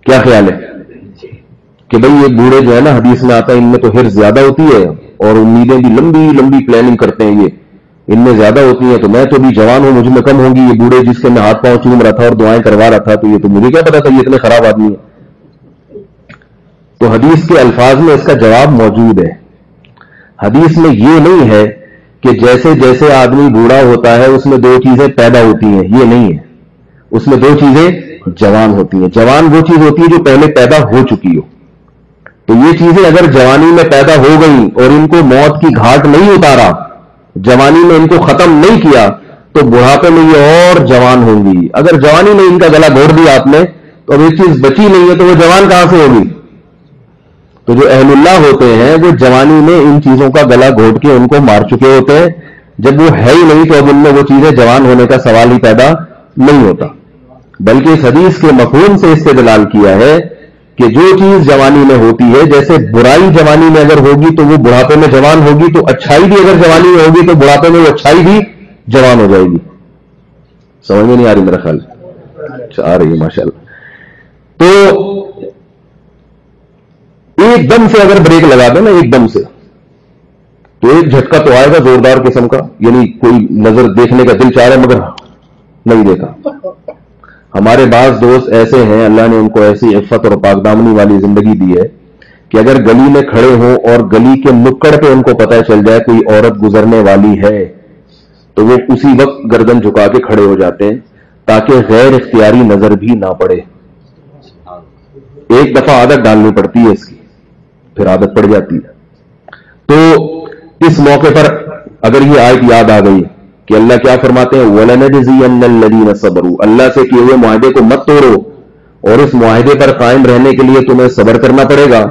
کیا خیال ہے کہ بھئی یہ بوڑھے جو ہے نا, حدیث میں آتا ہے ان میں تو ہرس زیادہ ہوتی ہے اور امیدیں بھی لمبی لمبی پلاننگ کرتے ہیں, یہ ان میں زیادہ ہوتی ہیں, تو میں تو بھی جوان ہوں, مجھ میں کم ہوگی. یہ بوڑھے جس کے میں ہاتھ پاؤں چوم رہا تھا اور دعائیں کروا رہا تھا, تو یہ تو مجھے کیا پتا تھا یہ اتنے خراب آدمی ہے. تو حدیث کے الفاظ میں اس کا جواب موجود ہے. حدیث میں یہ نہیں ہے کہ جیسے جیسے آدمی بوڑھا ہوتا ہے اس میں 2 چیزیں پیدا ہوتی ہیں, یہ نہیں ہے. اس میں 2 چیزیں جوان ہوتی ہیں. جوان وہ چیز ہوتی ہے جو پہلے پیدا ہو چکی ہو. تو یہ چیزیں اگر جوانی میں پیدا ہو گئیں اور ان کو موت کی گھاٹ نہیں اتارا, جوانی میں ان کو ختم نہیں کیا, تو بڑھاپے میں یہ اور جوان ہوں گی. اگر جوانی میں ان کا گلا گھوٹ دیا آپ نے تو اب ایک چیز بچی نہیں ہے، تو وہ جوان کہاں سے ہوگی؟ تو جو اہل اللہ ہوتے ہیں وہ جوانی میں ان چیزوں کا گلا گھوٹ کے ان کو مار چکے ہوتے ہیں. جب وہ ہے ہی نہیں تو اب ان میں وہ چیزیں جوان ہونے کا سوال ہی پیدا نہیں ہوتا. بلکہ اس حدیث کے مفہوم سے استدلال کیا ہے کہ جو چیز جوانی میں ہوتی ہے، جیسے برائی جوانی میں اگر ہوگی تو وہ بڑھاپے میں جوان ہوگی، تو اچھائی بھی اگر جوانی میں ہوگی تو بڑھاپے میں وہ اچھائی بھی جوان ہو جائے گی. سمجھ میں نہیں آ رہی میرا خیال؟ آ رہی ہے ماشاءاللہ. تو ایک دم سے اگر بریک لگا دیں نا، ایک دم سے، تو ایک جھٹکا تو آئے گا زوردار قسم کا، یعنی کوئی نظر دیکھنے کا دل چاہ رہا مگر نہیں دیکھا. ہمارے بعض دوست ایسے ہیں، اللہ نے ان کو ایسی عفت اور پاک دامنی والی زندگی دی ہے کہ اگر گلی میں کھڑے ہوں اور گلی کے نکڑ پہ ان کو پتہ چل جائے کوئی عورت گزرنے والی ہے تو وہ اسی وقت گردن جھکا کے کھڑے ہو جاتے ہیں تاکہ غیر اختیاری نظر بھی نہ پڑے. ایک دفعہ عادت ڈالنی پڑتی ہے اس کی، پھر عادت پڑ جاتی ہے. تو اس موقع پر اگر یہ آیت یاد آ گئی کہ اللہ کیا فرماتے ہیں، وَلَنَجْزِيَنَّ الَّذِينَ صَبَرُوا، اللہ سے کیے ہوئے معاہدے کو مت توڑو اور اس معاہدے پر قائم رہنے کے لیے تمہیں صبر کرنا پڑے گا.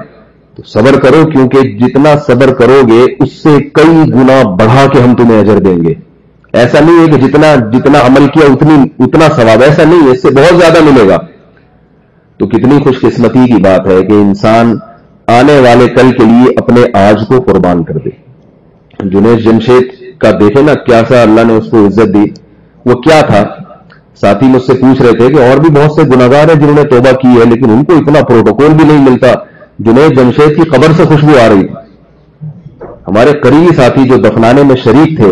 تو صبر کرو، کیونکہ جتنا صبر کرو گے اس سے کئی گنا بڑھا کے ہم تمہیں اجر دیں گے. ایسا نہیں ہے کہ جتنا عمل کیا اتنا ثواب، ایسا نہیں ہے، اس سے بہت زیادہ ملے گا. تو کتنی خوش قسمتی کی بات ہے کہ انسان آنے والے کل کے لیے اپنے آج کو قربان کر دے. جنید جمشید کا دیکھے نا کیا سا اللہ نے اس کو عزت دی. وہ کیا تھا؟ ساتھی مجھ سے پوچھ رہے تھے کہ اور بھی بہت سے گناہگار ہیں جنہوں نے توبہ کی ہے لیکن ان کو اتنا پروٹوکول بھی نہیں ملتا. جنید جمشید کی قبر سے خوشبو آ رہی. ہمارے قریبی ساتھی جو دفنانے میں شریک تھے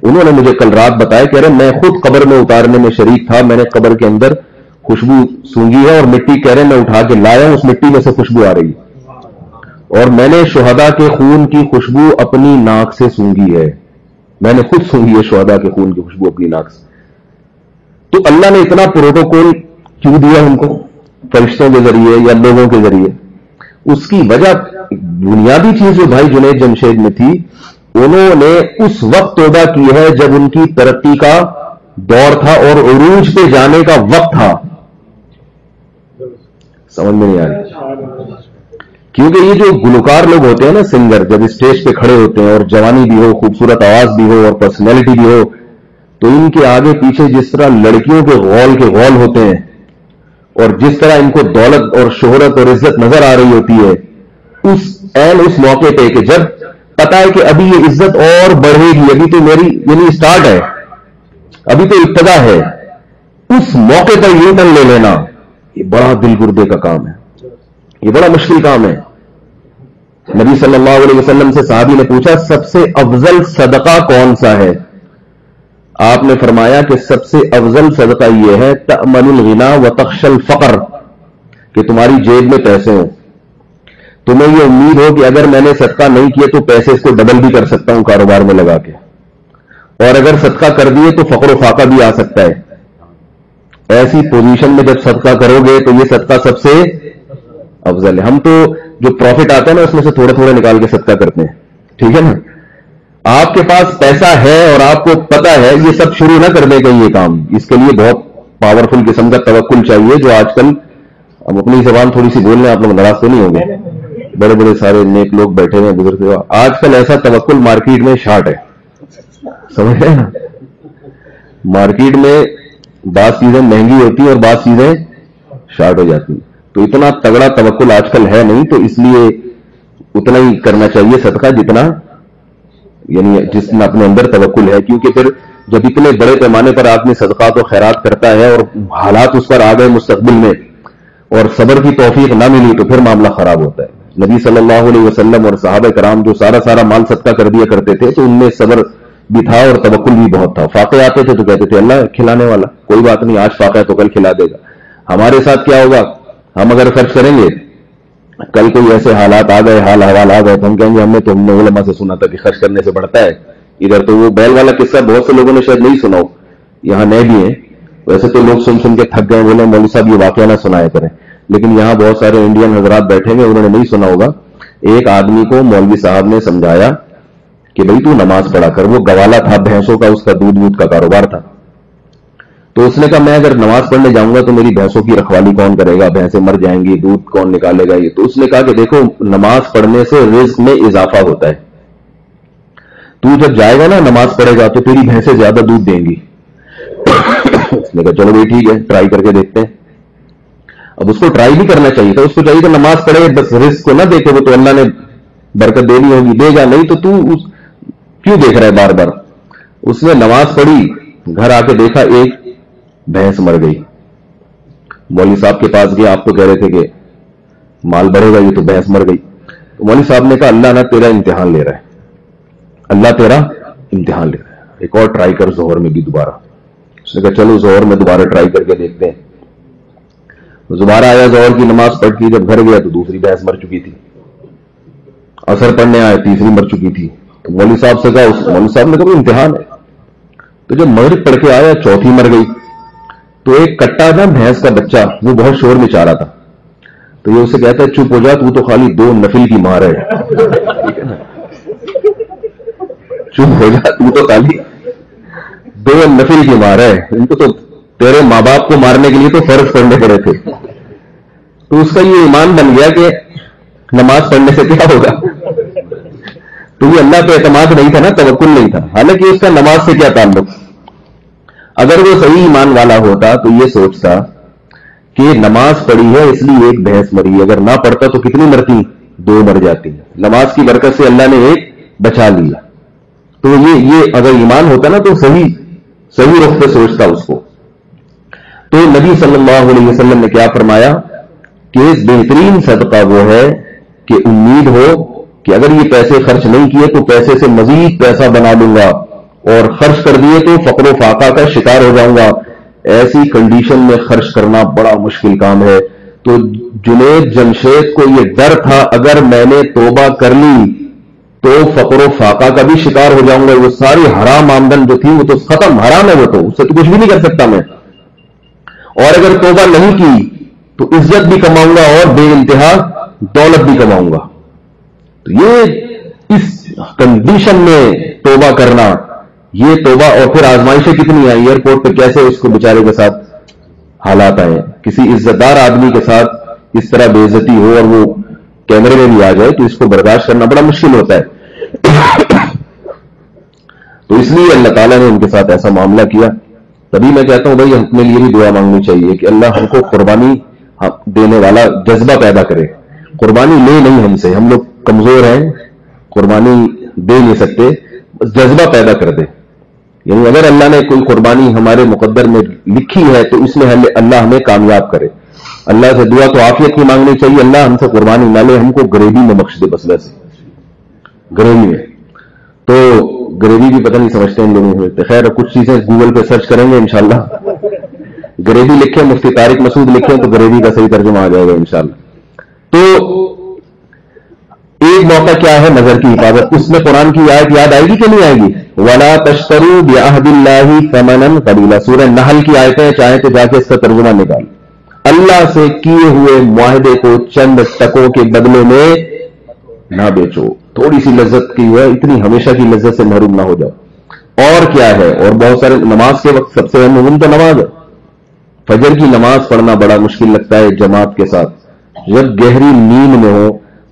انہوں نے مجھے کل رات بتایا کہ ارے میں خود قبر میں اتارنے میں شریک تھا، میں نے قبر کے اندر خوشبو سونگی ہے اور مٹی کہہ رہے میں اٹھا کے لایا ہوں، اس مٹی میں سے خوشبو آ رہی اور میں نے شہداء کے خون کی خوشبو اپنی ناک سے سونگی ہے. میں نے خود سونگی ہے شہداء کے خون کی خوشبو اپنی ناک سے. تو اللہ نے اتنا پروٹوکول کیوں دیا ان کو فرشتوں کے ذریعے یا لوگوں کے ذریعے؟ اس کی وجہ بنیادی چیز جو بھائی جنید جمشید میں تھی، انہوں نے اس وقت توبہ کی ہے جب ان کی ترقی کا دور تھا اور عروج پہ جانے کا وقت تھا. سمجھ میں نہیں آ رہی؟ کیونکہ یہ جو گلوکار لوگ ہوتے ہیں نا، سنگر، جب اسٹیج پہ کھڑے ہوتے ہیں اور جوانی بھی ہو، خوبصورت آواز بھی ہو اور پرسنالٹی بھی ہو، تو ان کے آگے پیچھے جس طرح لڑکیوں کے غول ہوتے ہیں اور جس طرح ان کو دولت اور شہرت اور عزت نظر آ رہی ہوتی ہے، اس موقع پہ کہ جب پتا ہے کہ ابھی یہ عزت اور بڑھے گی، ابھی تو میری یعنی اسٹارٹ ہے، ابھی تو ابتدا ہے، اس موقع پر یوں ٹن لے لینا یہ بڑا دل گردے کا کام ہے، یہ بڑا مشکل کام ہے. نبی صلی اللہ علیہ وسلم سے صحابی نے پوچھا سب سے افضل صدقہ کون سا ہے؟ آپ نے فرمایا کہ سب سے افضل صدقہ یہ ہے تأمن الغنا وتخشى الفقر، کہ تمہاری جیب میں پیسے ہوں، تمہیں یہ امید ہو کہ اگر میں نے صدقہ نہیں کیا تو پیسے اس کو ڈبل بھی کر سکتا ہوں کاروبار میں لگا کے، اور اگر صدقہ کر دیے تو فقر و فاقہ بھی آ سکتا ہے. ایسی پوزیشن میں جب صدقہ کرو گے تو یہ صدقہ سب سے افضل ہے. ہم تو جو پروفٹ آتا ہے نا اس میں سے تھوڑے تھوڑے نکال کے صدقہ کرتے ہیں، ٹھیک ہے نا. آپ کے پاس پیسہ ہے اور آپ کو پتا ہے، یہ سب شروع نہ کر دیں گے یہ کام. اس کے لیے بہت پاورفل قسم کا توکل چاہیے جو آج کل، ہم اپنی زبان تھوڑی سی بول رہے ہیں، آپ لوگ ناراض تو نہیں ہوں گے، بڑے بڑے سارے نیک لوگ بیٹھے ہوئے بزرگ، آج کل ایسا توکل مارکیٹ میں شارٹ ہے، سمجھ رہے ہیں نا. مارکیٹ میں بعض چیزیں مہنگی ہوتی ہیں اور بعض چیزیں شارٹ ہو جاتی ہیں. تو اتنا تگڑا توکل آج کل ہے نہیں، تو اس لیے اتنا ہی کرنا چاہیے صدقہ جتنا یعنی جس میں اپنے اندر توکل ہے. کیونکہ پھر جب اتنے بڑے پیمانے پر آدمی صدقات و خیرات کرتا ہے اور حالات اس پر آ گئے مستقبل میں اور صبر کی توفیق نہ ملی تو پھر معاملہ خراب ہوتا ہے. نبی صلی اللہ علیہ وسلم اور صحابہ کرام جو سارا مال صدقہ کر دیا کرتے تھے تو ان میں صبر بھی تھا اور توکل بھی بہت تھا. فاقے آتے تھے تو کہتے تھے اللہ کھلانے والا، کوئی بات نہیں، آج فاقہ ہے تو کل کھلا دے گا. ہمارے ساتھ کیا ہوگا؟ ہم اگر خرچ کریں گے، کل کوئی ایسے حالات آ گئے، حال حوال آ گئے تو ہم کہیں گے ہم نے علماء سے سنا تھا کہ خرچ کرنے سے بڑھتا ہے. ادھر تو وہ بیل والا قصہ بہت سے لوگوں نے شاید نہیں سنا ہو، یہاں نئے بھی ہیں، ویسے تو لوگ سن کے تھک گئے، بولے مولوی صاحب یہ واقعہ نہ سنایا کریں، لیکن یہاں بہت سارے انڈین حضرات بیٹھے ہیں، انہوں نے نہیں سنا ہوگا. ایک آدمی کو مولوی صاحب نے سمجھایا کہ بھئی تو نماز پڑھا کر. وہ گوالا تھا بھینسوں کا, اس کا دودھ کا کاروبار تھا. تو اس نے کہا میں اگر نماز پڑھنے جاؤں گا تو میری بھینسوں کی رکھوالی کون کرے گا, بھینسیں مر جائیں گی, دودھ کون نکالے گا. یہ تو اس نے کہا کہ دیکھو نماز پڑھنے سے رزق میں اضافہ ہوتا ہے. تو جب جائے گا نا نماز پڑھے گا تو تیری بھینسیں زیادہ دودھ دیں گی. اس نے کہا چلو بھائی ٹھیک ہے, ٹرائی کر کے دیکھتے ہیں. اب اس کو ٹرائی بھی کرنا چاہیے تھا, اس کو چاہیے تھا نماز پڑھے بس رزق کو نہ دیکھے, وہ تو اللہ نے برکت دینی ہوگی دے گا, نہیں تو کیوں دیکھ رہا ہے بار بار. اس نے نماز پڑھی, گھر آ کے دیکھا ایک بھینس مر گئی. مولوی صاحب کے پاس گیا, آپ تو کہہ رہے تھے کہ مال بڑھے گا, یہ تو بھینس مر گئی. تو مولوی صاحب نے کہا اللہ نہ تیرا امتحان لے رہا ہے, اللہ تیرا امتحان لے رہا ہے, ایک اور ٹرائی کر ظہر میں بھی دوبارہ. اس نے کہا چلو ظہر میں دوبارہ ٹرائی کر کے دیکھتے ہیں. دوبارہ آیا, ظہر کی نماز پڑھ کے جب گھر گیا تو دوسری بھینس مر چکی تھی. عصر پڑھنے آئے, تیسری مر چکی تھی. تو مولوی صاحب سے کہا, مولوی صاحب نے کہا امتحان ہے. تو جب مغرب پڑھ کے آیا چوتھی مر گئی. تو ایک کٹا تھا بھینس کا بچہ, وہ بہت شور مچا رہا تھا. تو یہ اسے کہتا ہے چپ ہو جا, تو خالی 2 نفل کی مار ہے. ٹھیک ہے نا, چپ ہو جا, تو خالی 2 نفل کی مار ہے. ان کو تو تیرے ماں باپ کو مارنے کے لیے تو فرض پڑھنے پڑے تھے. تو اس کا یہ ایمان بن گیا کہ نماز پڑھنے سے کیا ہوگا. تو یہ اللہ پہ اعتماد نہیں تھا نا, توکل نہیں تھا. حالانکہ اس کا نماز سے کیا تعلق. اگر وہ صحیح ایمان والا ہوتا تو یہ سوچتا کہ نماز پڑھی ہے اس لیے ایک بھینس مری, اگر نہ پڑھتا تو کتنی مرتی, 2 مر جاتی. نماز کی برکت سے اللہ نے ایک بچا لیا. تو یہ اگر ایمان ہوتا نا تو صحیح رخ پہ سوچتا اس کو. تو نبی صلی اللہ علیہ وسلم نے کیا فرمایا کہ بہترین صدقہ وہ ہے کہ امید ہو کہ اگر یہ پیسے خرچ نہیں کیے تو پیسے سے مزید پیسہ بنا لوں گا, اور خرچ کر دیے تو فقر و فاقہ کا شکار ہو جاؤں گا. ایسی کنڈیشن میں خرچ کرنا بڑا مشکل کام ہے. تو جنید جمشید کو یہ ڈر تھا اگر میں نے توبہ کر لی تو فقر و فاقہ کا بھی شکار ہو جاؤں گا. وہ ساری حرام آمدن جو تھی وہ تو ختم, حرام ہے وہ تو, اس سے تو کچھ بھی نہیں کر سکتا میں. اور اگر توبہ نہیں کی تو عزت بھی کماؤں گا اور بے انتہا دولت بھی کماؤں گا. تو یہ اس کنڈیشن میں توبہ کرنا, یہ توبہ. اور پھر آزمائشیں کتنی آئی, ایئرپورٹ پہ کیسے اس کو بیچارے کے ساتھ حالات آئے. کسی عزت دار آدمی کے ساتھ اس طرح بے عزتی ہو اور وہ کیمرے میں بھی آ جائے تو اس کو برداشت کرنا بڑا مشکل ہوتا ہے. تو اس لیے اللہ تعالیٰ نے ان کے ساتھ ایسا معاملہ کیا. تبھی میں کہتا ہوں بھائی اپنے لیے بھی دعا مانگنی چاہیے کہ اللہ ہم کو قربانی دینے والا جذبہ پیدا کرے. قربانی لے نہیں ہم سے, ہم لوگ کمزور ہیں, قربانی دے نہیں سکتے, جذبہ پیدا کر دے. یعنی اگر اللہ نے کوئی قربانی ہمارے مقدر میں لکھی ہے تو اس میں اللہ ہمیں کامیاب کرے. اللہ سے دعا تو عافیت کی مانگنی چاہیے, اللہ ہم سے قربانی نہ لے, ہم کو غریبی میں بخش دے بس. ویسے غریبی میں تو غریبی بھی پتہ نہیں سمجھتے ان لوگوں سمجھتے. خیر کچھ چیزیں گوگل پہ سرچ کریں گے انشاءاللہ, غریبی لکھیں, مفتی طارق مسعود لکھیں تو غریبی کا صحیح ترجمہ آ جائے گا انشاءاللہ. تو ایک موقع کیا ہے نظر کی حفاظت, اس میں قرآن کی آیت یاد آئے گی کہ نہیں آئے گی. وَلَا تَشْتَرُوا بِعَهْدِ اللَّهِ ثَمَنًا قَلِيلًا, سورہ نحل کی آیتیں, چاہیں تو جا کے اس کا ترجمہ نکال. اللہ سے کیے ہوئے معاہدے کو چند ٹکوں کے بدلے میں نہ بیچو. تھوڑی سی لذت کی ہے, اتنی ہمیشہ کی لذت سے محروم نہ ہو جاؤ. اور کیا ہے, اور بہت سارے نماز کے وقت سب سے اہم تو نماز ہے. فجر کی نماز پڑھنا بڑا مشکل لگتا ہے جماعت کے ساتھ. جب گہری نیند میں ہو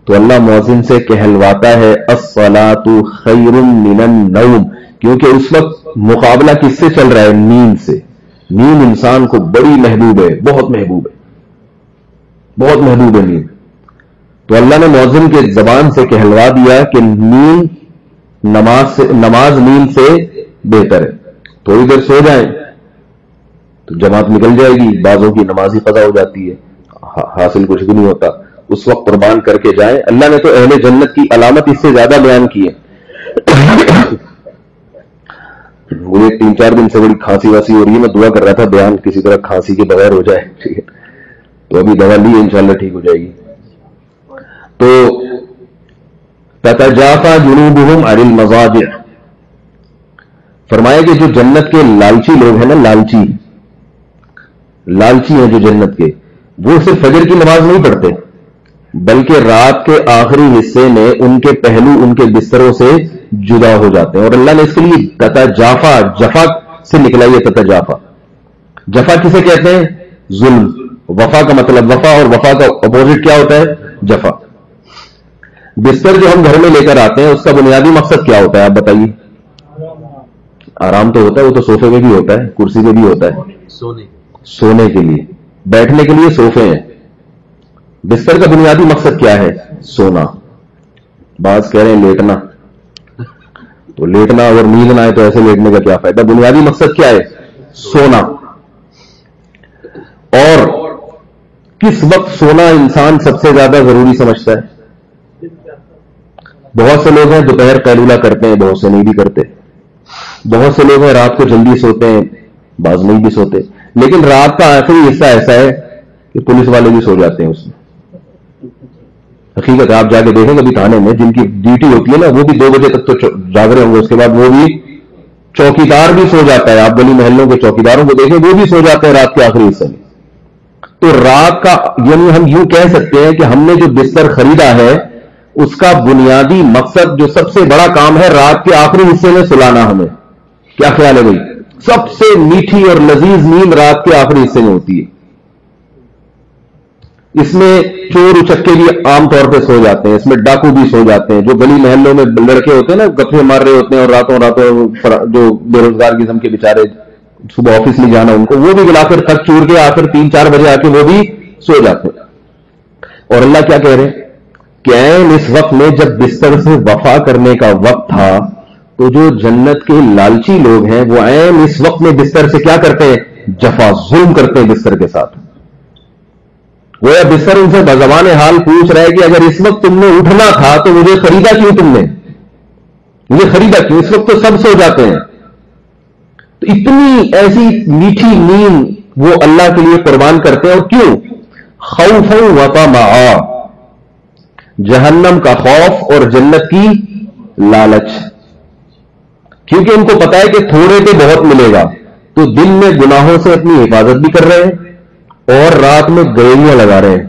تو اللہ مؤذن سے کہلواتا ہے الصلاۃ خیر من النوم, کیونکہ اس وقت مقابلہ کس سے چل رہا ہے, نیند سے. نیند انسان کو بڑی محبوب ہے, بہت محبوب ہے, بہت محبوب ہے نیند. تو اللہ نے مؤذن کے زبان سے کہلوا دیا کہ نماز نیند سے بہتر ہے. تھوڑی دیر سو جائیں تو جماعت نکل جائے گی, بعضوں کی نماز ہی قضا ہو جاتی ہے, حاصل کچھ بھی نہیں ہوتا. اس وقت قربان کر کے جائیں. اللہ نے تو اہل جنت کی علامت اس سے زیادہ بیان کی ہے. مجھے 3-4 دن سے بڑی کھانسی واسی ہو رہی ہے, میں دعا کر رہا تھا بیان کسی طرح کھانسی کے بغیر ہو جائے. ٹھیک ہے, تو ابھی دوا لی انشاءاللہ ٹھیک ہو جائے گی. تو تتجافى جنوبهم عن المضاجع, فرمایا کہ جو جنت کے لالچی لوگ ہیں نا, لالچی ہیں جو جنت کے, وہ صرف فجر کی نماز نہیں پڑھتے بلکہ رات کے آخری حصے میں ان کے پہلو ان کے بستروں سے جدا ہو جاتے ہیں. اور اللہ نے اس کے لیے تتجافا، جفا سے نکلا یہ تتجافا. جفا کسے کہتے ہیں؟ ظلم. وفا کا مطلب وفا، اور وفا کا اپوزٹ کیا ہوتا ہے؟ جفا. بستر جو ہم گھر میں لے کر آتے ہیں اس کا بنیادی مقصد کیا ہوتا ہے آپ بتائیے؟ آرام تو ہوتا ہے، وہ تو صوفے میں بھی ہوتا ہے، کرسی میں بھی ہوتا ہے. سونے کے لیے، بیٹھنے کے لیے صوفے ہیں. بستر کا بنیادی مقصد کیا ہے؟ سونا. بعض کہہ رہے ہیں لیٹنا، تو لیٹنا اگر نیند نہ آئے تو ایسے لیٹنے کا کیا فائدہ؟ بنیادی مقصد کیا ہے؟ سونا. اور کس وقت سونا انسان سب سے زیادہ ضروری سمجھتا ہے؟ بہت سے لوگ ہیں دوپہر قیلولہ کرتے ہیں، بہت سے نہیں بھی کرتے. بہت سے لوگ ہیں رات کو جلدی سوتے ہیں، بعض نہیں بھی سوتے. لیکن رات کا آخری حصہ ایسا ہے کہ پولیس والے بھی سو جاتے ہیں اس میں. حقیقت آپ جا کے دیکھیں کبھی تھانے میں جن کی ڈیوٹی ہوتی ہے نا، وہ بھی 2 بجے تک تو جاگ رہے ہوں گے. اس کے بعد وہ بھی چوکیدار بھی سو جاتا ہے. آپ گلی محلوں کے چوکیداروں کو دیکھیں، وہ بھی سو جاتے ہیں رات کے آخری حصے میں. تو رات کا، یعنی ہم یوں کہہ سکتے ہیں کہ ہم نے جو بستر خریدا ہے اس کا بنیادی مقصد، جو سب سے بڑا کام ہے، رات کے آخری حصے میں سلانا ہمیں. کیا خیال ہے بھائی؟ سب سے میٹھی اور لذیذ نیند رات کے آخری حصے میں ہوتی ہے. اس میں چور اچکے بھی عام طور پہ سو جاتے ہیں، اس میں ڈاکو بھی سو جاتے ہیں. جو گلی محلوں میں لڑکے ہوتے ہیں نا، گپے مار رہے ہوتے ہیں، اور راتوں جو بے روزگار قسم کے بیچارے صبح آفس نہیں جانا ان کو، وہ بھی بلا کر تھک چور کے آخر 3-4 بجے آ کے وہ بھی سو جاتے ہیں. اور اللہ کیا کہہ رہے ہیں کہ عین اس وقت میں جب بستر سے وفا کرنے کا وقت تھا، تو جو جنت کے لالچی لوگ ہیں وہ عین اس وقت میں بستر سے کیا کرتے ہیں؟ جفا، ظلم کرتے ہیں بستر کے ساتھ. وہ بستر ان سے بزبان حال پوچھ رہا ہے کہ اگر اس وقت تم نے اٹھنا تھا تو مجھے خریدا کیوں تم نے؟ مجھے خریدا کیوں؟ اس وقت تو سب سو جاتے ہیں. تو اتنی ایسی میٹھی نیند وہ اللہ کے لیے قربان کرتے ہیں. اور کیوں؟ خوف و طمع، جہنم کا خوف اور جنت کی لالچ. کیونکہ ان کو پتا ہے کہ تھوڑے پہ بہت ملے گا، تو دن میں گناہوں سے اپنی حفاظت بھی کر رہے ہیں اور رات میں گئیاں لگا رہے ہیں،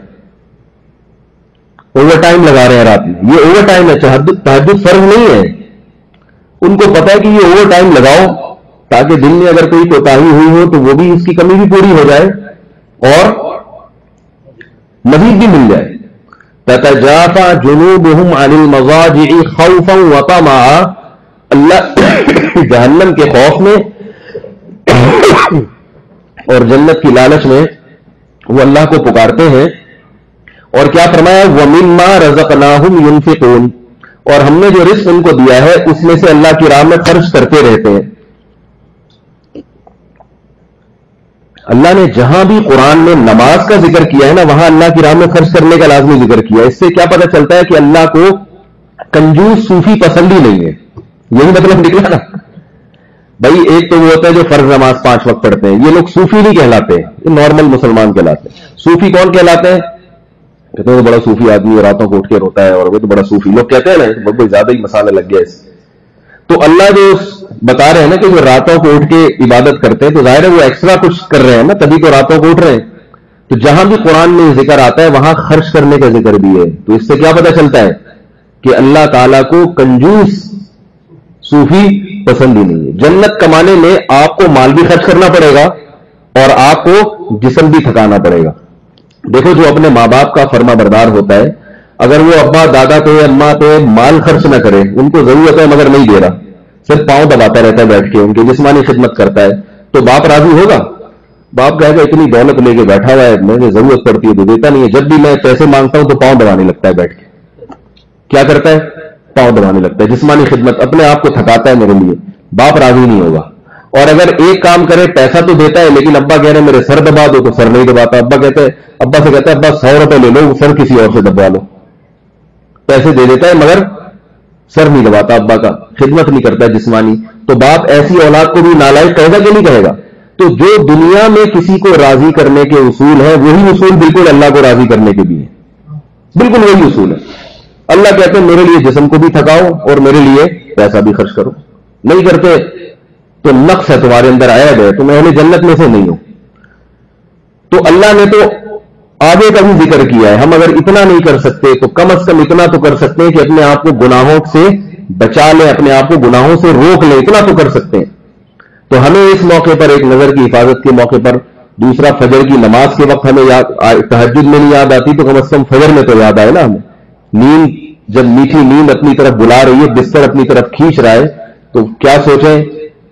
اوور ٹائم لگا رہے ہیں رات میں. یہ اوور ٹائم ہے، تہجد فرض نہیں ہے. ان کو پتا ہے کہ یہ اوور ٹائم لگاؤ تاکہ دن میں اگر کوئی کوتاہی ہوئی ہو تو وہ بھی، اس کی کمی بھی پوری ہو جائے اور مزید بھی مل جائے. تتجافا جنوبهم عن المضاجع خوفا وطمعا. اللہ جہنم کے خوف میں اور جنت کی لالچ میں وہ اللہ کو پکارتے ہیں. اور کیا فرمایا؟ وَمِمَّا رَزَقْنَاهُمْ يُنْفِقُونَ. اور ہم نے جو رزق ان کو دیا ہے اس میں سے اللہ کی راہ میں خرچ کرتے رہتے ہیں. اللہ نے جہاں بھی قرآن میں نماز کا ذکر کیا ہے نا، وہاں اللہ کی راہ میں خرچ کرنے کا لازمی ذکر کیا ہے. اس سے کیا پتہ چلتا ہے کہ اللہ کو کنجوس صوفی پسند ہی نہیں ہے. یہی مطلب نکلا نا بھائی. ایک تو وہ ہوتا ہے جو فرض نماز 5 وقت پڑھتے ہیں، یہ لوگ صوفی نہیں کہلاتے، یہ نارمل مسلمان کہلاتے ہیں. صوفی کون کہلاتے ہیں؟ کہتے ہیں وہ بڑا صوفی آدمی راتوں کو اٹھ کے روتا ہے، اور وہ تو بڑا صوفی. لوگ کہتے ہیں نا بہت زیادہ ہی مسالہ لگ گیا اس. تو اللہ جو بتا رہے ہیں نا کہ وہ راتوں کو اٹھ کے عبادت کرتے ہیں، تو ظاہر ہے وہ ایکسٹرا کچھ کر رہے ہیں نا، تبھی تو راتوں کو اٹھ رہے ہیں. تو جہاں بھی قرآن میں ذکر آتا ہے وہاں خرچ کرنے کا ذکر بھی ہے. تو اس سے کیا پتہ چلتا ہے کہ اللہ تعالیٰ کو کنجوس صوفی پسند ہی نہیں ہے. جنت کمانے میں آپ کو مال بھی خرچ کرنا پڑے گا اور آپ کو جسم بھی تھکانا پڑے گا. دیکھو جو اپنے ماں باپ کا فرما بردار ہوتا ہے، اگر وہ ابا دادا پہ اماں پہ مال خرچ نہ کرے، ان کو ضرورت ہے مگر نہیں دے رہا، صرف پاؤں دباتا رہتا ہے بیٹھ کے، ان کی جسمانی خدمت کرتا ہے، تو باپ راضی ہوگا؟ باپ کہے گا اتنی دولت لے کے بیٹھا ہوا ہے، مجھے ضرورت پڑتی ہے تو دیتا نہیں ہے. جب بھی میں پیسے مانگتا ہوں تو پاؤں دبانے لگتا ہے بیٹھ کے. کیا کرتا ہے؟ پاؤں دبانے لگتا ہے. جسمانی خدمت، اپنے آپ کو تھکاتا ہے میرے لیے. باپ راضی نہیں ہوگا. اور اگر ایک کام کرے، پیسہ تو دیتا ہے لیکن ابا کہہ رہے ہیں میرے سر دبا دو، تو سر نہیں دباتا. ابا سے کہتا ہے ابا 100 روپے لے لو، سر کسی اور سے دبا لو. پیسے دے دیتا ہے مگر سر نہیں دباتا ابا کا، خدمت نہیں کرتا ہے جسمانی. تو باپ ایسی اولاد کو بھی نالائق کہے گا کہ نہیں کہے گا؟ تو جو دنیا میں کسی کو راضی کرنے کے اصول ہیں، وہی اصول بالکل اللہ کو راضی کرنے کے بھی ہیں. بالکل وہی اصول ہے. اللہ کہتے ہیں میرے لیے جسم کو بھی تھکاؤ اور میرے لیے پیسہ بھی خرچ کرو. نہیں کرتے تو نقص ہے تمہارے اندر، عیب ہے، تم اہل جنت میں سے نہیں ہو. تو اللہ نے تو آگے کا بھی ذکر کیا ہے. ہم اگر اتنا نہیں کر سکتے تو کم از کم اتنا تو کر سکتے ہیں کہ اپنے آپ کو گناہوں سے بچا لیں اپنے آپ کو، گناہوں سے روک لیں، اتنا تو کر سکتے ہیں. تو ہمیں اس موقع پر ایک نظر کی حفاظت کے موقع پر، دوسرا فجر کی نماز کے وقت ہمیں تہجد میں نہیں یاد آتی تو کم از کم فجر میں تو یاد آئے نا ہمیں. نیند جب میٹھی نیند اپنی طرف بلا رہی ہے، بستر اپنی طرف کھینچ رہا ہے، تو کیا سوچیں